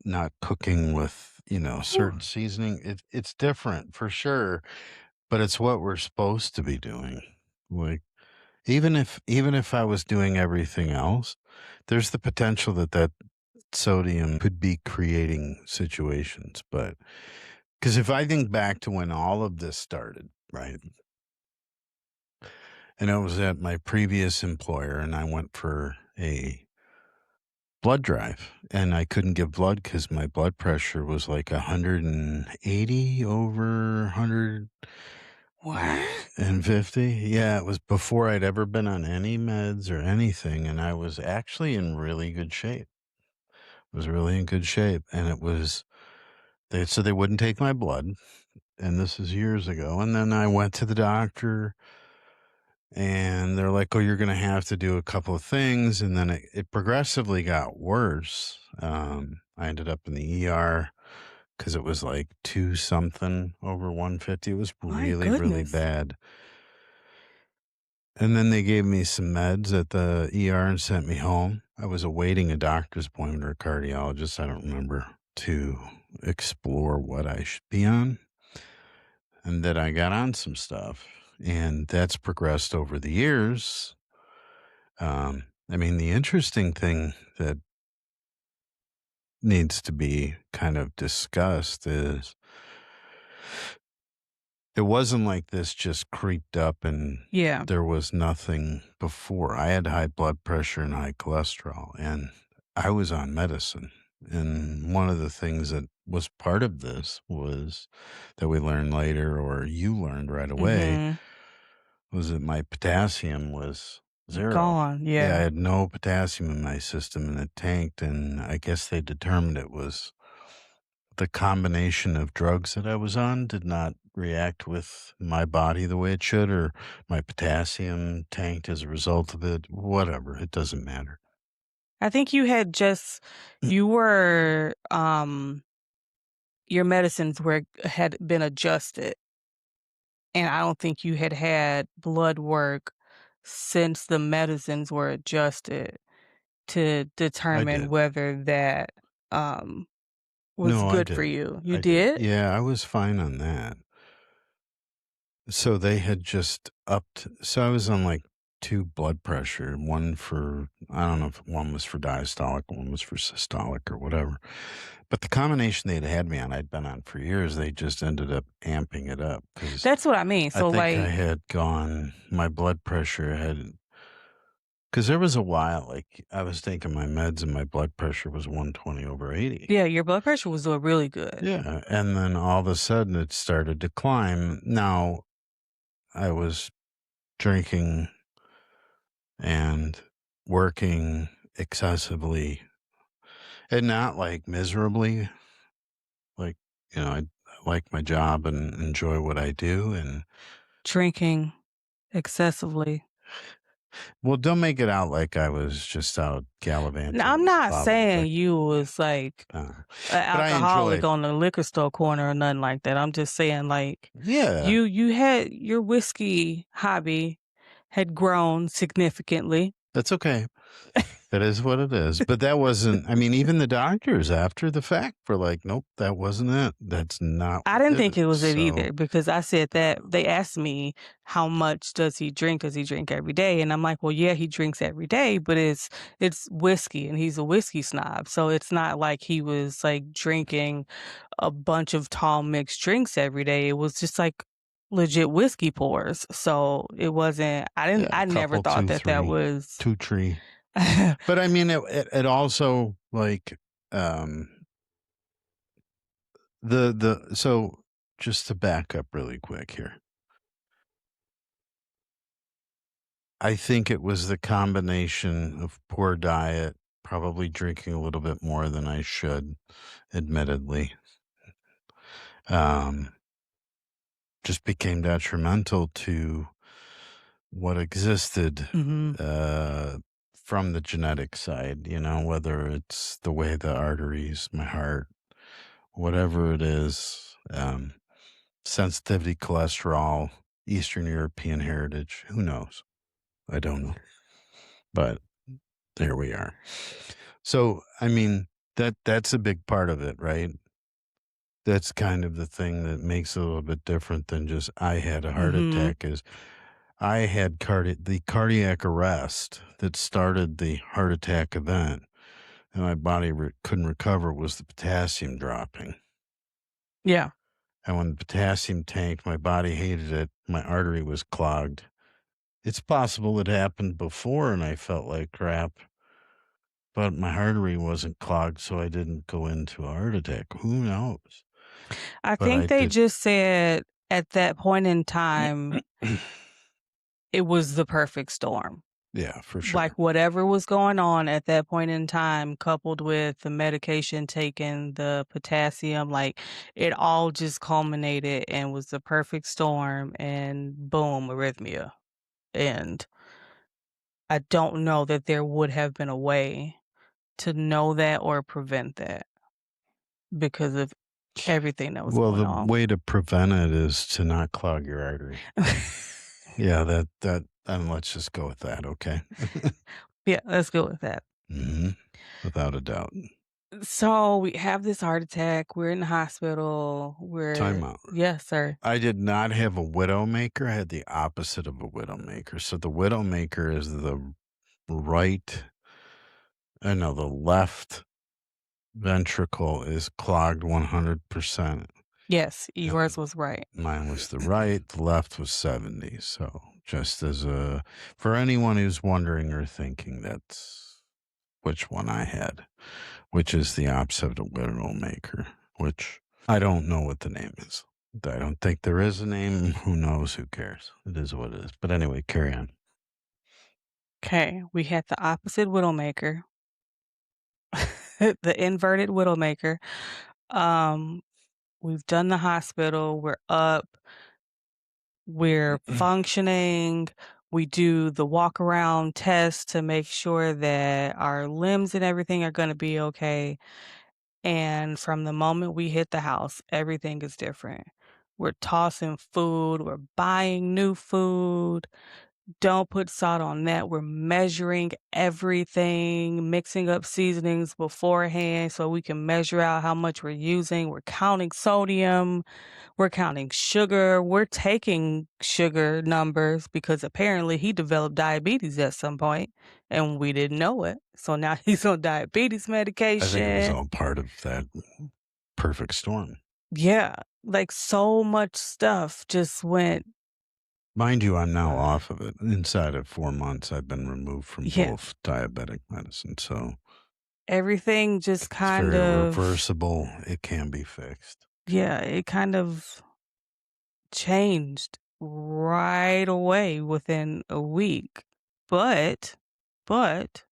S1: not cooking with,
S2: Whew.
S1: certain seasoning. It's different for sure, but it's what we're supposed to be doing. Like, even if I was doing everything else, there's the potential that that sodium could be creating situations. But because if I think back to when all of this started, right? And I was at my previous employer and I went for a blood drive and I couldn't give blood because my blood pressure was like 180 over
S2: What?
S1: 150. Yeah, it was before I'd ever been on any meds or anything. And I was actually in really good shape. Was really in good shape. And it was, they said they wouldn't take my blood. And this is years ago. And then I went to the doctor and they're like, "Oh, you're going to have to do a couple of things." And then it progressively got worse. I ended up in the ER because it was like two something over 150. It was
S2: My
S1: really, really
S2: goodness.
S1: bad. And then they gave me some meds at the ER and sent me home. I was awaiting a doctor's appointment or a cardiologist, I don't remember, to explore what I should be on. And that I got on some stuff. And that's progressed over the years. I mean, the interesting thing that needs to be kind of discussed is it wasn't like this just creeped up and
S2: Yeah.
S1: there was nothing before. I had high blood pressure and high cholesterol, and I was on medicine. And one of the things that was part of this was that we learned later, or you learned right away,
S2: Mhm.
S1: was that my potassium was 0.
S2: Gone.
S1: Yeah, I
S2: Yeah.
S1: had no potassium in my system and it tanked, and I guess they determined it was the combination of drugs that I was on did not react with my body the way it should, or my potassium tanked as a result of it. Whatever, it doesn't matter.
S2: I think you had just you were your medicines were had been adjusted, and I don't think you had had blood work since the medicines were adjusted to
S1: I
S2: determine
S1: did.
S2: whether that, um, was
S1: No, I
S2: good for
S1: did.
S2: you. You
S1: I did.
S2: did?
S1: Yeah, I was fine on that. So they had just upped. So I was on like two blood pressure, one for, I don't know if one was for diastolic, one was for systolic or whatever. But the combination they'd had me on, I'd been on for years. They just ended up amping it up because
S2: That's what I mean.
S1: I
S2: So,
S1: think I
S2: like
S1: had gone, my blood pressure had, because there was a while, like I was taking my meds and my blood pressure was 120 over 80.
S2: yeah, your blood pressure was doing really good.
S1: Yeah. And then all of a sudden it started to climb. Now I was drinking and working excessively and not like miserably. Like, I like my job and enjoy what I do. And
S2: Drinking excessively.
S1: well, don't make it out like I was just out
S2: Now,
S1: gallivanting
S2: I'm
S1: with a
S2: not
S1: bottle of
S2: saying you
S1: tequila.
S2: was like
S1: Uh,
S2: an
S1: but I
S2: alcoholic
S1: enjoyed,
S2: on the liquor store corner or nothing like that. I'm just saying, like,
S1: yeah,
S2: you had your whiskey hobby had grown significantly.
S1: that's okay. That is what it is. But that wasn't, I mean, even the doctors after the fact were like, nope, that wasn't it. That's not
S2: I
S1: what
S2: didn't
S1: did
S2: think
S1: it.
S2: it was it
S1: So,
S2: either because I said that they asked me how much does he drink? Does he drink every day? And I'm like, well, yeah, he drinks every day, but it's whiskey and he's a whiskey snob. So it's not like he was like drinking a bunch of tall mixed drinks every day. It was just like legit whiskey pours. So it wasn't
S1: yeah, a
S2: I never
S1: couple,
S2: thought
S1: two,
S2: that that
S1: three,
S2: was
S1: two tree. But I mean, it also like um the so just to back up really quick here. I think it was the combination of poor diet, probably drinking a little bit more than I should, admittedly. Um, just became detrimental to what existed
S2: Mhm.
S1: uh, from the genetic side, whether it's the way the arteries, my heart, whatever it is, sensitivity, cholesterol, Eastern European heritage, who knows? I don't know. But there we are. So, I mean, that's a big part of it, right? That's kind of the thing that makes it a little bit different than just I had a heart
S2: Mhm.
S1: attack is I had the cardiac arrest that started the heart attack event, and my body couldn't recover was the potassium dropping.
S2: Yeah.
S1: And when the potassium tanked, my body hated it. My artery was clogged. It's possible it happened before and I felt like crap, but my artery wasn't clogged, so I didn't go into a heart attack. Who knows?
S2: I
S1: But
S2: think
S1: I
S2: they
S1: did.
S2: just said at that point in time, it was the perfect storm.
S1: Yeah, for
S2: Like,
S1: sure.
S2: whatever was going on at that point in time, coupled with the medication taken, the potassium, like, it all just culminated and was the perfect storm, and boom, arrhythmia. And I don't know that there would have been a way to know that or prevent that because of everything that was
S1: Well,
S2: going
S1: the
S2: on.
S1: way to prevent it is to not clog your artery. Yeah, and let's just go with that, okay?
S2: Yeah, let's go with that.
S1: Mhm. Without a doubt.
S2: So we have this heart attack. We're in the hospital.
S1: Time
S2: We're
S1: out.
S2: yes, sir.
S1: I did not have a widowmaker, I had the opposite of a widowmaker. So the widowmaker is the right no, the left ventricle is clogged 100%.
S2: Yes,
S1: And
S2: yours was right.
S1: mine was the right, the left was 70. So just as a for anyone who's wondering or thinking that's which one I had, which is the opposite of widowmaker, which I don't know what the name is. I don't think there is a name. Who knows? Who cares? It is what it is. But anyway, carry on.
S2: Okay, we had the opposite widowmaker, the inverted widowmaker. Um, we've done the hospital. We're up. We're functioning. We do the walk around test to make sure that our limbs and everything are going to be okay. And from the moment we hit the house, everything is different. We're tossing food, we're buying new food. Don't put salt on that. We're measuring everything, mixing up seasonings beforehand so we can measure out how much we're using. We're counting sodium, we're counting sugar, we're taking sugar numbers because apparently he developed diabetes at some point and we didn't know it. So now he's on diabetes
S1: I think it was
S2: medication.
S1: all part of that perfect storm.
S2: Yeah, like so much stuff just went
S1: Mind you, I'm now off of it. Inside of 4 months, I've been removed from
S2: yeah,
S1: both diabetic medicine. So
S2: everything just
S1: it's
S2: kind
S1: very
S2: of
S1: reversible. It can be fixed.
S2: yeah, it kind of changed right away within a week. But but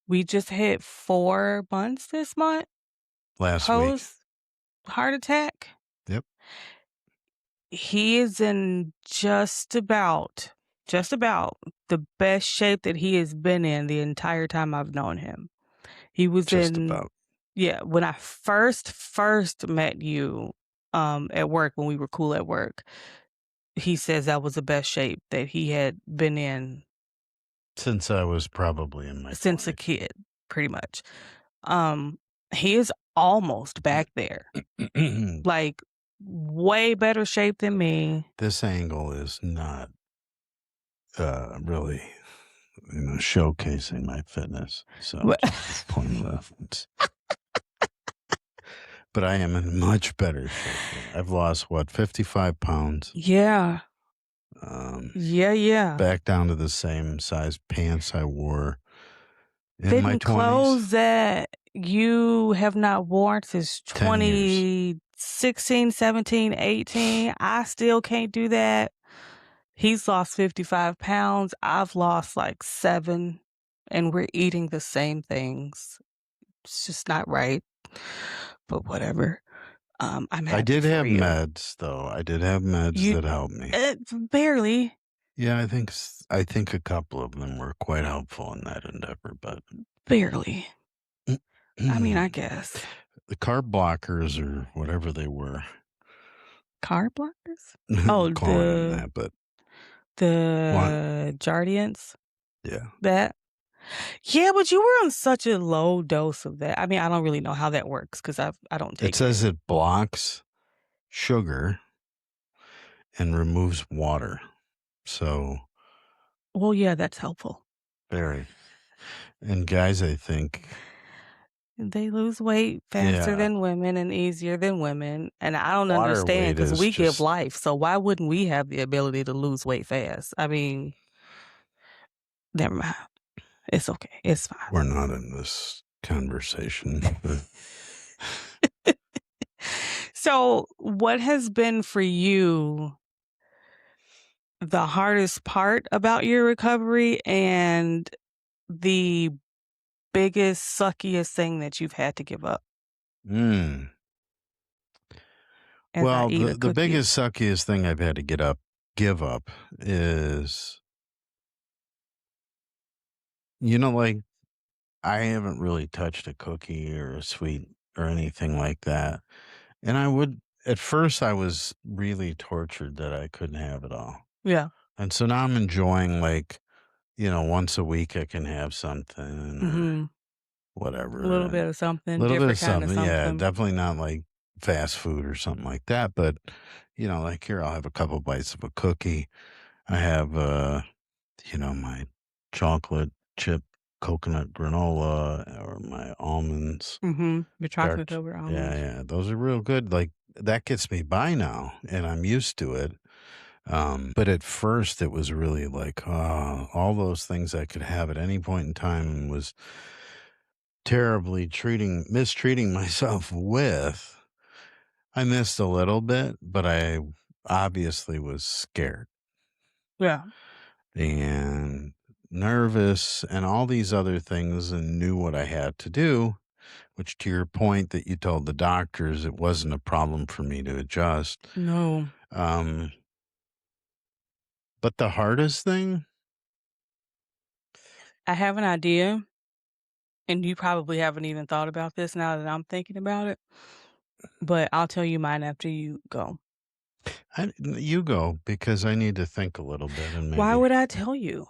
S2: we just hit 4 months this month
S1: Last week.
S2: post heart attack.
S1: Yep.
S2: He is in just about the best shape that he has been in the entire time I've known him. He was
S1: Just
S2: in
S1: about.
S2: yeah, when I first met you, at work when we were cool at work, he says that was the best shape that he had been in
S1: Since I was probably in my
S2: since a
S1: 20s.
S2: kid, pretty much. Um, he is almost back there, like, way better shape than me.
S1: This angle is not really, showcasing my fitness. So
S2: But
S1: just a point of reference. But I am in much better shape. I've lost what, 55 pounds.
S2: yeah,
S1: Um,
S2: Yeah, yeah.
S1: back down to the same size pants I wore in my
S2: Fitting
S1: 20s.
S2: clothes that you have not worn since
S1: 10 years.
S2: 2016, 17, 18. I still can't do that. He's lost 55 pounds. I've lost like 7, and we're eating the same things. It's just not right, but whatever. I'm
S1: I
S2: happy
S1: did
S2: for
S1: have
S2: you.
S1: meds, though. I did have meds
S2: You
S1: that helped me.
S2: barely,
S1: Yeah, I think a couple of them were quite helpful in that endeavor, but
S2: barely. I mean, I
S1: the
S2: guess.
S1: carb blockers or whatever they were,
S2: Carb blockers? Oh,
S1: calling them that, but what?
S2: the Jardiance?
S1: Yeah.
S2: That? Yeah, but you were on such a low dose of that. I mean, I don't really know how that works because I don't
S1: It
S2: take it.
S1: says it blocks sugar and removes water. So
S2: Well, yeah, that's helpful.
S1: very. And guys, I think,
S2: They lose weight faster
S1: yeah,
S2: than women and easier than women, and I don't
S1: water
S2: understand
S1: weight
S2: because
S1: is
S2: we give
S1: just,
S2: life, so why wouldn't we have the ability to lose weight fast? I mean, never mind. It's okay. It's fine.
S1: we're not in this conversation. But
S2: So, what has been for you the hardest part about your recovery and the biggest, suckiest thing that you've had to give up
S1: mm,
S2: as I
S1: well,
S2: eat a
S1: the
S2: cookie?
S1: biggest suckiest thing I've had to give up is, like I haven't really touched a cookie or a sweet or anything like that. And at first, I was really tortured that I couldn't have it all.
S2: Yeah.
S1: And so now I'm enjoying, like, once a week I can have something or
S2: Mhm. A
S1: whatever.
S2: little
S1: And
S2: bit of something,
S1: a little bit of
S2: different kind of
S1: something. Yeah,
S2: something.
S1: definitely not like fast food or something like that. But, like here, I'll have a couple bites of a cookie. I have, my chocolate chip coconut granola or my almonds.
S2: Mhm. The chocolate
S1: Dark,
S2: covered
S1: yeah,
S2: almonds.
S1: yeah, those are real good, like, that gets me by now, and I'm used to it, but at first, it was really like, all those things I could have at any point in time and was terribly mistreating myself with. I missed a little bit, but I obviously was scared
S2: Yeah.
S1: and nervous and all these other things and knew what I had to do. Which, to your point that you told the doctors, it wasn't a problem for me to adjust.
S2: No.
S1: Um, but the hardest thing,
S2: I have an idea, and you probably haven't even thought about this now that I'm thinking about it, but I'll tell you mine after you go.
S1: you go because I need to think a little bit and
S2: Why
S1: maybe.
S2: would I tell you?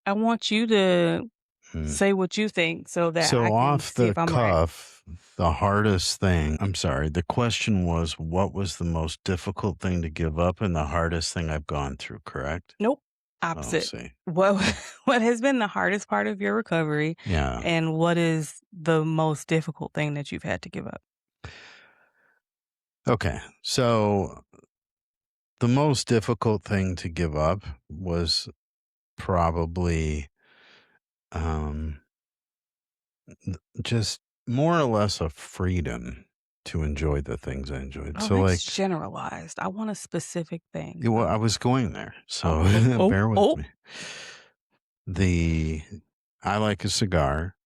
S2: I want you to
S1: Hmm.
S2: say what you think so that I
S1: So,
S2: can
S1: off
S2: see
S1: the
S2: if I'm right.
S1: cuff, the hardest thing, I'm sorry, the question was what was the most difficult thing to give up and the hardest thing I've gone through, correct?
S2: Nope.
S1: Oh,
S2: Opposite.
S1: see.
S2: What what has been the hardest part of your recovery,
S1: Yeah.
S2: and what is the most difficult thing that you've had to give up?
S1: Okay. So, the most difficult thing to give up was probably um just more or less a freedom to enjoy the things I enjoyed.
S2: Oh,
S1: So,
S2: that's
S1: like,
S2: generalized. I want a specific thing,
S1: well, I
S2: though.
S1: was going there,
S2: Oh,
S1: so
S2: oh, oh,
S1: bear with
S2: oh.
S1: me. The I like a cigar.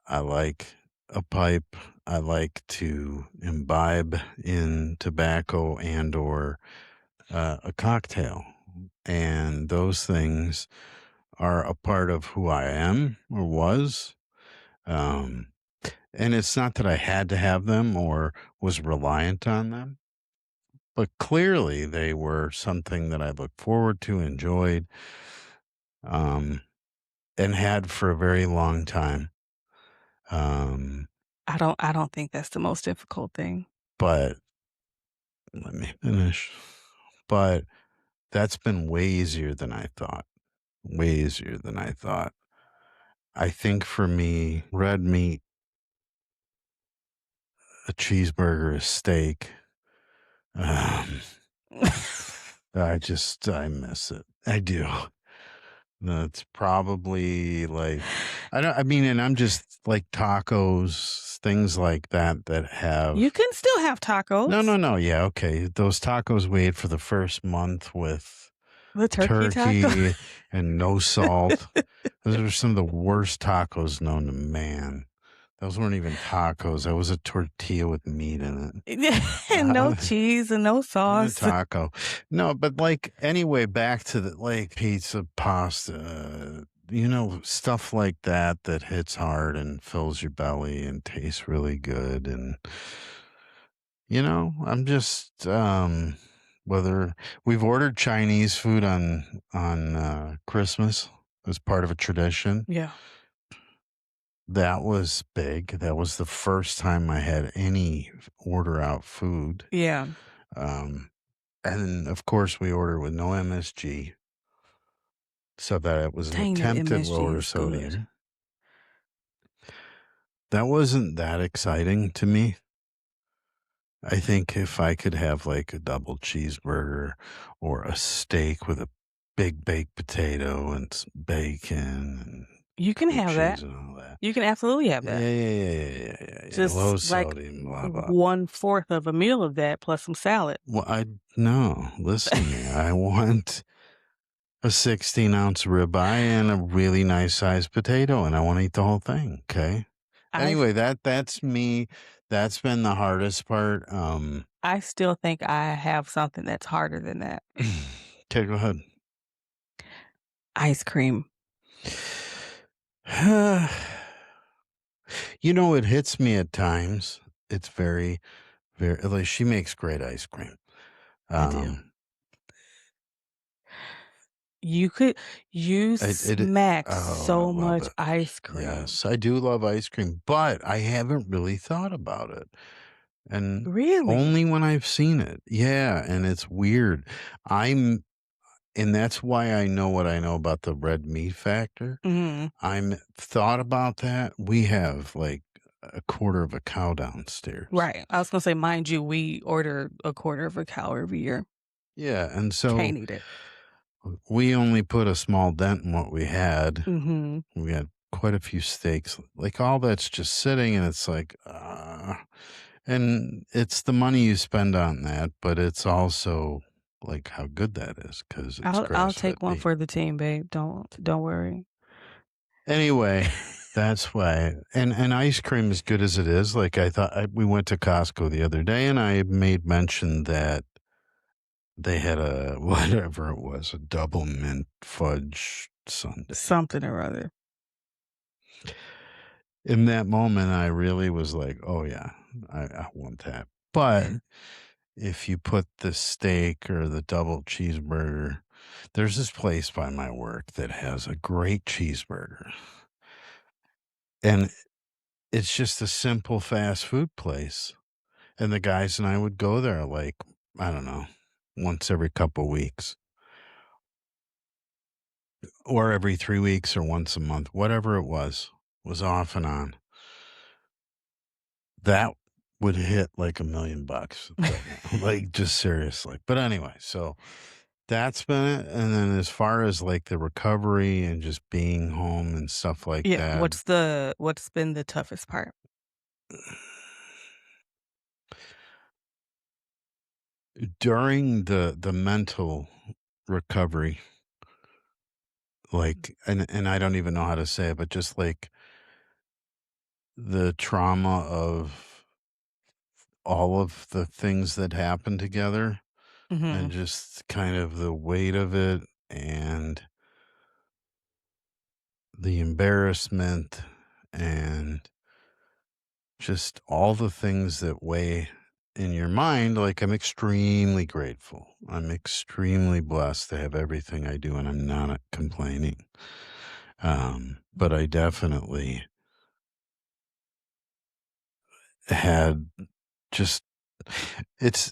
S1: I like a pipe. I like to imbibe in tobacco and or a cocktail, and those things are a part of who I am or was. Um, And it's not that I had to have them or was reliant on them, but clearly they were something that I looked forward to, enjoyed, um, and had for a very long time. Um,
S2: I don't think that's the most difficult thing.
S1: but let me finish. But that's been way easier than I thought. Way easier than I thought. I think for me, red meat, a cheeseburger, a steak, um, I miss it. I do. That's probably like I mean, and I'm just like tacos, things like that that
S2: You
S1: have
S2: can still have
S1: no,
S2: tacos.
S1: no, no, yeah, okay. Those tacos we ate for the first month with
S2: The turkey taco.
S1: turkey and no salt. Those are some of the worst tacos known to man. Those weren't even tacos. That was a tortilla with meat in it.
S2: And no
S1: Uh,
S2: cheese and no
S1: and a
S2: sauce.
S1: taco. No, but like anyway, back to the like pizza, pasta, stuff like that that hits hard and fills your belly and tastes really good. And I'm just whether we've ordered Chinese food on Christmas as part of a tradition.
S2: Yeah.
S1: That was big. That was the first time I had any order out food.
S2: Yeah.
S1: Um, and of course, we ordered with no MSG, so that it was an
S2: Dang, that
S1: attempt at
S2: MSG
S1: lower
S2: is good.
S1: sodium. That wasn't that exciting to me. I think if I could have like a double cheeseburger or a steak with a big baked potato and bacon and
S2: You can
S1: cream
S2: have that.
S1: cheese and all that.
S2: You can absolutely have
S1: Yeah,
S2: that.
S1: yeah, yeah, yeah, yeah, yeah, yeah.
S2: Just
S1: Low
S2: like
S1: sodium, blah blah.
S2: 1/4 of a meal of that plus some salad.
S1: Well, I no. Listen to me. I want a 16-ounce ribeye and a really nice sized potato, and I want to eat the whole thing. Okay.
S2: I
S1: Anyway, that's me. That's been the hardest part.
S2: I still think I have something that's harder than that.
S1: Okay, go ahead.
S2: Ice cream.
S1: It hits me at times. It's very, very like she makes great ice cream.
S2: I do.
S1: Um,
S2: You could you
S1: it
S2: smack
S1: oh, I
S2: so
S1: love
S2: much
S1: it.
S2: ice cream.
S1: Yes, I do love ice cream, but I haven't really thought about it. And
S2: Really?
S1: only when I've seen it. Yeah, and it's weird. I'm and that's why I know what I know about the red meat factor.
S2: Mhm.
S1: I'm thought about that. We have like a quarter of a cow downstairs.
S2: Right. I was gonna say, mind you, we order a quarter of a cow every year.
S1: Yeah, and so
S2: Can't eat it.
S1: we only put a small dent in what we had.
S2: Mhm.
S1: We had quite a few steaks. Like all that's just sitting and it's like and it's the money you spend on that, but it's also like how good that is because it's
S2: I'll
S1: grass-fed
S2: take one
S1: meat.
S2: for the team, babe. Don't worry.
S1: Anyway, that's why and ice cream as good as it is, like I thought we went to Costco the other day and I made mention that they had a whatever it was, a double mint fudge sundae.
S2: Something or other.
S1: In that moment, I really was like, "Oh yeah, I want that." But if you put the steak or the double cheeseburger, there's this place by my work that has a great cheeseburger. And it's just a simple fast food place. And the guys and I would go there like, I don't know, once every couple weeks or every 3 weeks or once a month, whatever it was off and on. That would hit like $1,000,000 right now, like, just seriously. But anyway, so that's been it, and then as far as, like, the recovery and just being home and stuff like
S2: Yeah,
S1: that,
S2: what's been the toughest part?
S1: during the mental recovery, like and I don't even know how to say it, but just, like, the trauma of all of the things that happened together and
S2: Mhm.
S1: just kind of the weight of it and the embarrassment and just all the things that weigh in your mind. Like, I'm extremely grateful. I'm extremely blessed to have everything I do, and I'm not complaining. But I definitely had just, it's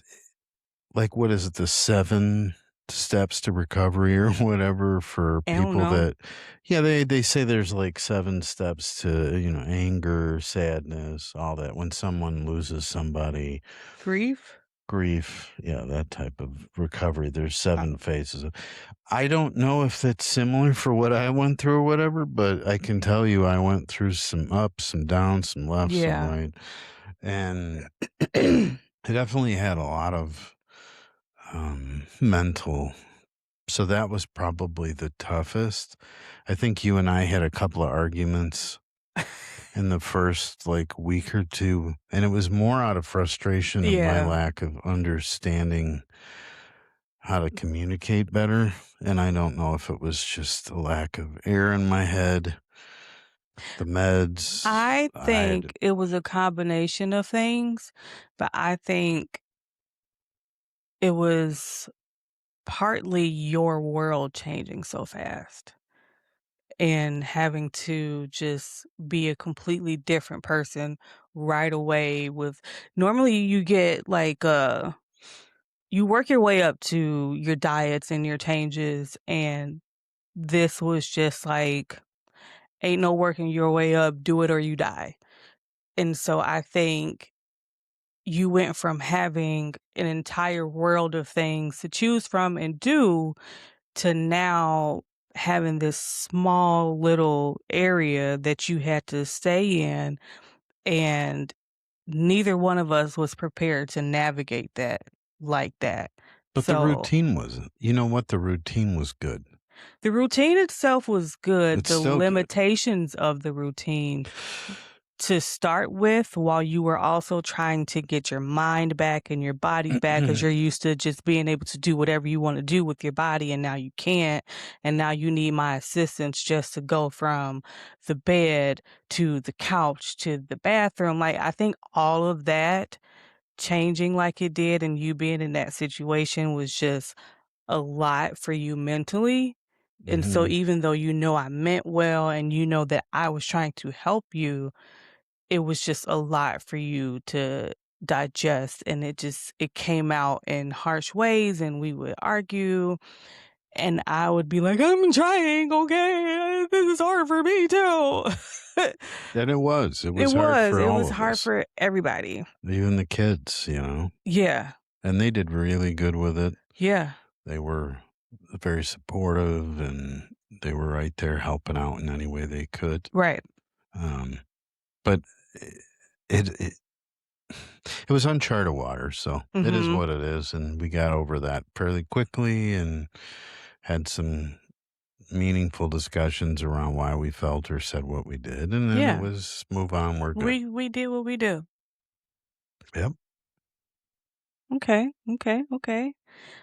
S1: like, what is it, the 7 steps to recovery or whatever for
S2: I don't
S1: people
S2: know.
S1: that yeah, they say there's like 7 steps to, anger, sadness, all that when someone loses somebody.
S2: Grief?
S1: grief, yeah, that type of recovery. There's
S2: Uh,
S1: 7 phases. I don't know if that's similar for what I went through or whatever, but I can tell you I went through some ups, some downs, some left, some
S2: yeah.
S1: right, and I definitely had a lot of, mental, so that was probably the toughest. I think you and I had a couple of arguments in the first, like, week or 2, and it was more out of frustration of my
S2: Yeah.
S1: lack of understanding how to communicate better, and I don't know if it was just a lack of air in my head, the meds,
S2: I
S1: I
S2: think
S1: had
S2: it was a combination of things, but I think it was partly your world changing so fast and having to just be a completely different person right away with normally you get like you work your way up to your diets and your changes and this was just like ain't no working your way up, do it or you die. And so I think you went from having an entire world of things to choose from and do to now having this small little area that you had to stay in, and neither one of us was prepared to navigate that like that.
S1: but the
S2: So,
S1: routine wasn't. You know what? The routine was good.
S2: the routine itself was good,
S1: It's
S2: the
S1: still good.
S2: limitations of the routine to start with while you were also trying to get your mind back and your body back because you're used to just being able to do whatever you want to do with your body and now you can't and now you need my assistance just to go from the bed to the couch to the bathroom. Like I think all of that changing like it did and you being in that situation was just a lot for you mentally. And so
S1: Mhm.
S2: even though you know I meant well and you know that I was trying to help you, it was just a lot for you to digest, and it came out in harsh ways, and we would argue, and I would be like, "I'm trying, okay? This is hard for me too."
S1: And it was. It was hard for
S2: It
S1: all
S2: was
S1: of
S2: hard
S1: us,
S2: for everybody.
S1: even the kids, you know?
S2: Yeah,
S1: And they did really good with it.
S2: yeah,
S1: They were very supportive, and they were right there helping out in any way they could.
S2: right.
S1: Um, but it it was uncharted water, so it is
S2: Mhm.
S1: what it is, and we got over that fairly quickly and had some meaningful discussions around why we felt or said what we did, and then it
S2: Yeah,
S1: was move on, we're good.
S2: we did what we do.
S1: Yep.
S2: Okay, okay, okay.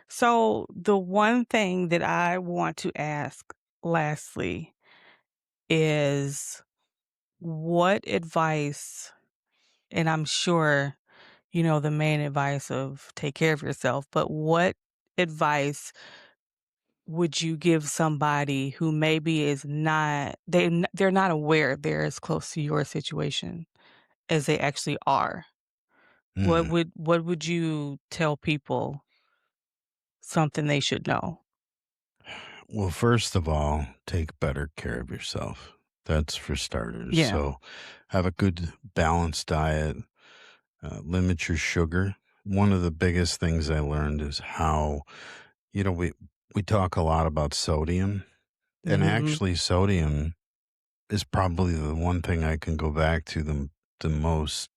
S2: So, the one thing that I want to ask lastly is what advice, and I'm sure, you know, the main advice of take care of yourself, but what advice would you give somebody who maybe is not they're not aware they're as close to your situation as they actually are?
S1: Mhm.
S2: What would you tell people something they should know?
S1: Well, first of all, take better care of yourself. That's for starters.
S2: Yeah.
S1: So, have a good balanced diet, limit your sugar. One of the biggest things I learned is how, we talk a lot about sodium, and
S2: Mhm.
S1: actually, sodium is probably the one thing I can go back to the most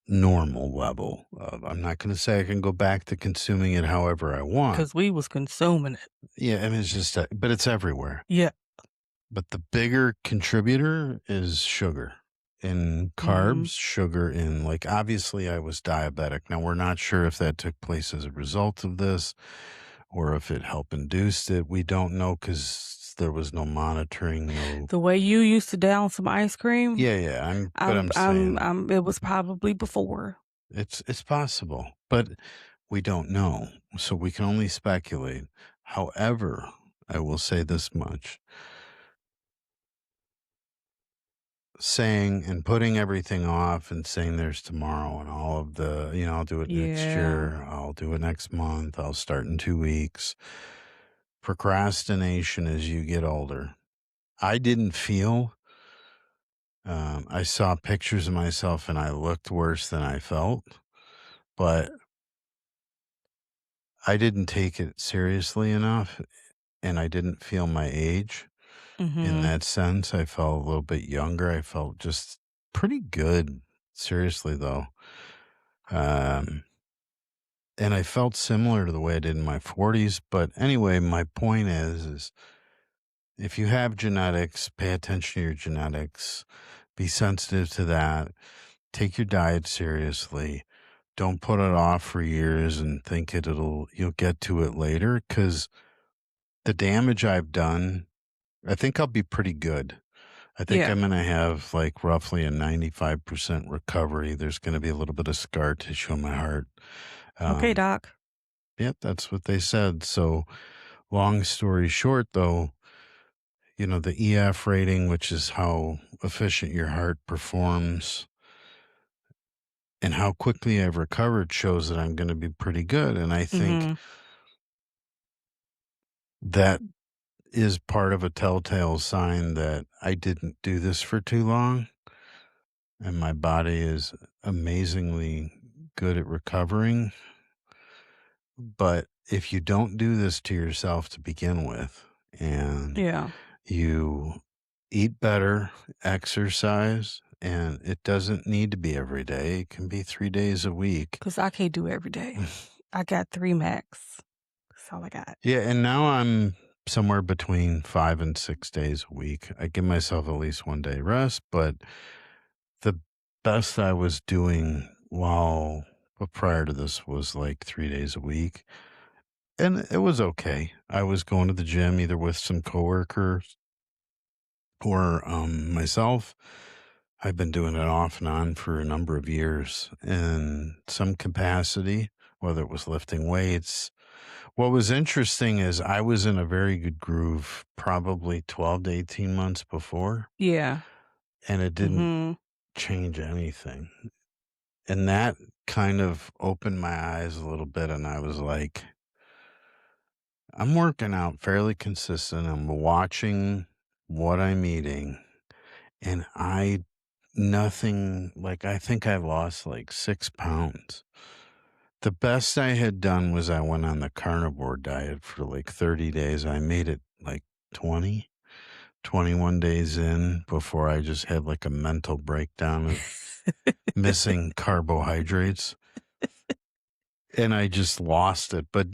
S1: normal level of. I'm not going to say I can go back to consuming it however I want.
S2: 'Cause we was consuming it.
S1: Yeah, I mean, it's just, but it's everywhere.
S2: Yeah.
S1: But the bigger contributor is sugar in
S2: Mhm.
S1: carbs, sugar in, like, obviously I was diabetic. Now we're not sure if that took place as a result of this or if it helped induced it. We don't know because there was no monitoring, no.
S2: The way you used to down some ice cream,
S1: Yeah, yeah. But I'm saying
S2: it was probably before.
S1: it's possible, but we don't know. So we can only speculate. However, I will say this much. Saying and putting everything off and saying there's tomorrow and all of the, I'll do it next
S2: Yeah.
S1: year, I'll do it next month, I'll start in 2 weeks. Procrastination as you get older. I didn't feel, I saw pictures of myself and I looked worse than I felt. but I didn't take it seriously enough and I didn't feel my age in
S2: Mhm.
S1: that sense. I felt a little bit younger. I felt just pretty good, seriously, though. Um, and I felt similar to the way I did in my 40s. But anyway, my point is if you have genetics, pay attention to your genetics, be sensitive to that, take your diet seriously. Don't put it off for years and think you'll get to it later because the damage I've done, I think I'll be pretty good. I think
S2: Yeah.
S1: I'm gonna have, like, roughly a 95% recovery. There's gonna be a little bit of scar tissue in my heart.
S2: Okay,
S1: Um,
S2: doc.
S1: yep, that's what they said. So, long story short, though, the EF rating, which is how efficient your heart performs and how quickly I've recovered, shows that I'm gonna be pretty good, and I think
S2: Mhm.
S1: that is part of a telltale sign that I didn't do this for too long, and my body is amazingly good at recovering. But if you don't do this to yourself to begin with, and
S2: Yeah.
S1: you eat better, exercise, and it doesn't need to be every day, it can be 3 days a week.
S2: 'Cause I can't do every day. I got 3 max. That's all I got.
S1: Yeah, and now I'm somewhere between 5 and 6 days a week. I give myself at least 1 day rest, but the best I was doing prior to this was like 3 days a week. And it was okay. I was going to the gym either with some coworkers or myself. I've been doing it off and on for a number of years in some capacity, whether it was lifting weights. What was interesting is I was in a very good groove probably 12 to 18 months before,
S2: Yeah.
S1: and it didn't
S2: Mhm.
S1: change anything. And that kind of opened my eyes a little bit. And I was like, I'm working out fairly consistent. I'm watching what I'm eating. And nothing, like, I think I lost like 6 pounds. The best I had done was I went on the carnivore diet for like 30 days. I made it like 20, 21 days in before I just had like a mental breakdown of missing carbohydrates and I just lost it. But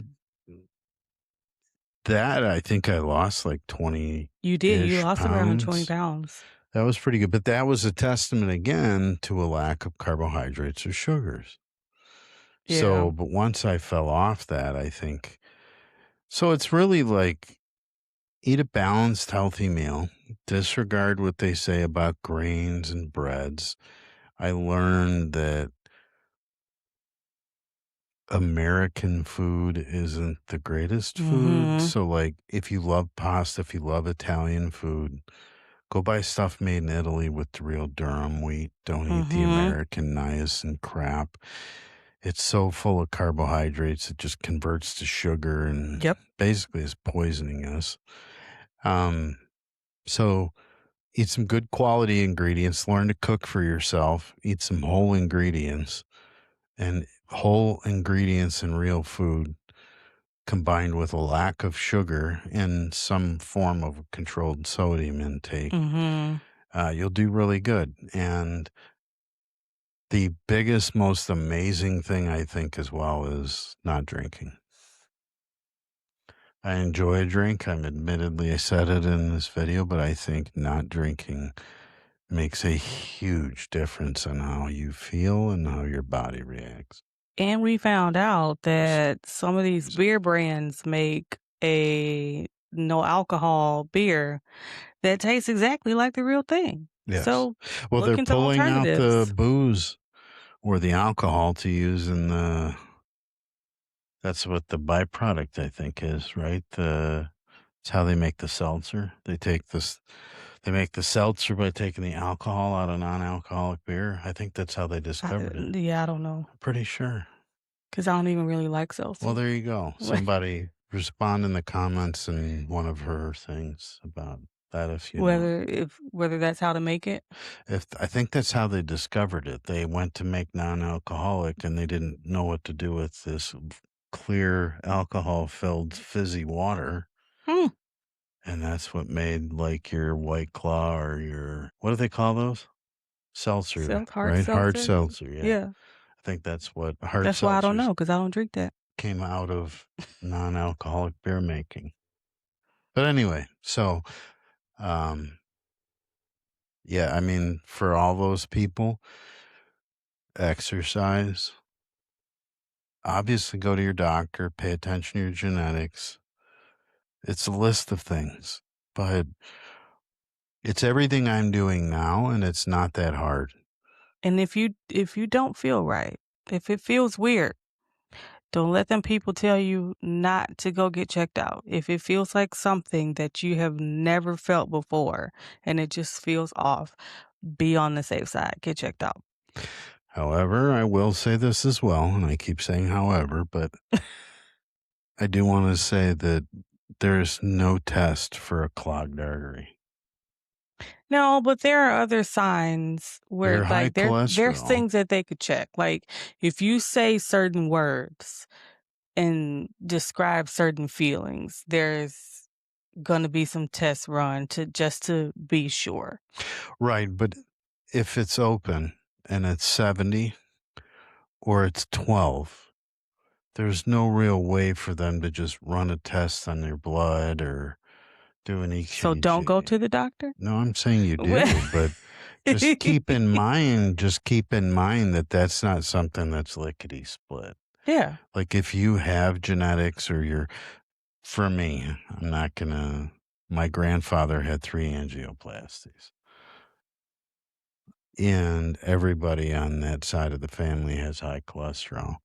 S1: that I think I lost like 20
S2: You did, you
S1: ish
S2: lost around 20
S1: pounds.
S2: pounds.
S1: That was pretty good. But that was a testament again to a lack of carbohydrates or sugars.
S2: Yeah.
S1: So, but once I fell off that, I think so. It's really like eat a balanced, healthy meal, disregard what they say about grains and breads. I learned that American food isn't the greatest food.
S2: Mhm.
S1: So, like, if you love pasta, if you love Italian food, go buy stuff made in Italy with the real durum wheat. Don't eat the
S2: Mhm.
S1: American niacin crap. It's so full of carbohydrates, it just converts to sugar and
S2: Yep.
S1: basically is poisoning us. Um, so eat some good quality ingredients, learn to cook for yourself, eat some whole ingredients and whole ingredients in real food combined with a lack of sugar and some form of controlled sodium intake,
S2: Mhm.
S1: you'll do really good. And the biggest, most amazing thing I think as well is not drinking. I enjoy a drink. I said it in this video, but I think not drinking makes a huge difference in how you feel and how your body reacts.
S2: And we found out
S1: S-
S2: that some of these
S1: s-
S2: beer brands make a no alcohol beer that tastes exactly like the real thing.
S1: Yes.
S2: So,
S1: Well,
S2: look
S1: they're
S2: into
S1: pulling out the
S2: alternatives.
S1: booze or the alcohol to use in that's what the byproduct I think is, right? It's how they make the seltzer. They make the seltzer by taking the alcohol out of non-alcoholic beer. I think that's how they discovered it.
S2: Yeah, I don't know,
S1: I'm pretty sure.
S2: 'cause I don't even really like
S1: Well,
S2: seltzer.
S1: there you go. Somebody respond in the comments in one of her things about That if you don't.
S2: Whether that's how to make it?
S1: If I think that's how they discovered it. They went to make non-alcoholic and they didn't know what to do with this clear alcohol-filled fizzy water,
S2: Hmm,
S1: and that's what made like your White Claw or your what do they call those? Seltzer,
S2: hard
S1: right? Hard
S2: seltzer?
S1: seltzer, yeah.
S2: Yeah.
S1: I think that's what hard
S2: That's why I don't know
S1: seltzers
S2: know because I don't drink that.
S1: came out of non-alcoholic beer making. But anyway, so um yeah, I mean for all those people, exercise, obviously go to your doctor, pay attention to your genetics. It's a list of things, but it's everything I'm doing now and it's not that hard.
S2: And if you don't feel right, if it feels weird, don't let them people tell you not to go get checked out. If it feels like something that you have never felt before and it just feels off, be on the safe side. Get checked out.
S1: However, I will say this as well, and I keep saying however, but I do want to say that there's no test for a clogged artery.
S2: No, but there are other signs where
S1: Your high
S2: like there's
S1: cholesterol.
S2: things that they could check. Like if you say certain words and describe certain feelings, there's gonna be some tests run to be sure.
S1: Right, but if it's open and it's 70 or it's 12, there's no real way for them to just run a test on your blood or do an
S2: So don't go
S1: EKG.
S2: to the doctor?
S1: No, I'm saying you
S2: Well
S1: do, but just keep in mind that that's not something that's lickety split.
S2: Yeah.
S1: Like if you have genetics or you're, for me, I'm not gonna, my grandfather had 3 angioplasties and everybody on that side of the family has high cholesterol.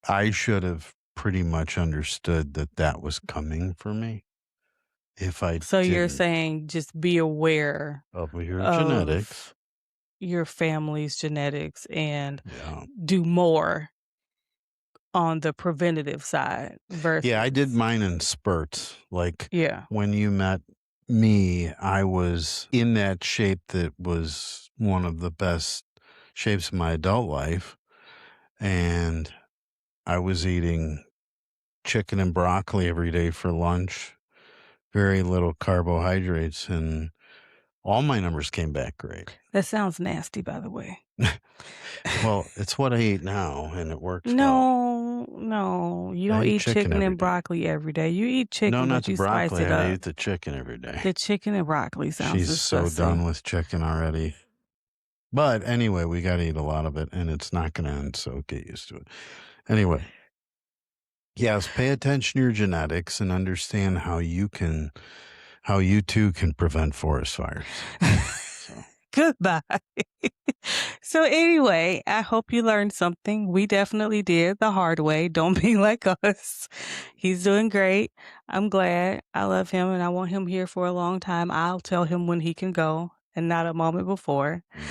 S1: I should have pretty much understood that that was coming for me if I
S2: So you're
S1: didn't
S2: saying just be aware
S1: of your genetics.
S2: of your family's genetics and
S1: Yeah.
S2: do more on the preventative side
S1: Yeah, I did
S2: versus
S1: mine in spurts. Like
S2: yeah.
S1: when you met me, I was in that shape that was one of the best shapes of my adult life. And I was eating chicken and broccoli every day for lunch, very little carbohydrates, and all my numbers came back great.
S2: That sounds nasty, by the way.
S1: Well, it's what I eat now, and it works well.
S2: No, no, you
S1: I
S2: don't
S1: eat
S2: eat
S1: chicken
S2: chicken
S1: every
S2: and
S1: day.
S2: broccoli every day. You eat
S1: No,
S2: chicken,
S1: not
S2: but
S1: the
S2: you spice
S1: broccoli.
S2: it
S1: I
S2: up.
S1: eat the chicken every day.
S2: The chicken and broccoli sounds
S1: She's so
S2: disgusting.
S1: done with chicken already. But anyway, we got to eat a lot of it, and it's not going to end, so get used to it. Anyway, yes, pay attention to your genetics and understand how you too can prevent forest fires. So,
S2: Goodbye. So anyway, I hope you learned something. We definitely did the hard way. Don't be like us. He's doing great. I'm glad. I love him and I want him here for a long time. I'll tell him when he can go and not a moment before.
S1: mhm,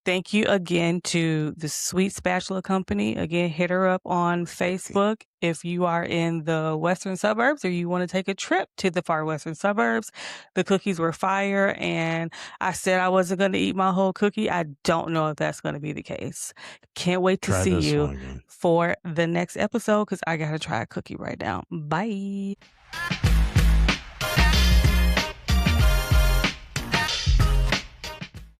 S2: Thank you again to the Sweet Spatula Company. Again, hit her up on
S1: cookie.
S2: Facebook if you are in the western suburbs or you want to take a trip to the far western suburbs. The cookies were fire, and I said I wasn't going to eat my whole cookie. I don't know if that's going to be the case. Can't wait to
S1: Try
S2: see
S1: this
S2: you
S1: one again.
S2: for the next episode because I got to try a cookie right now. Bye.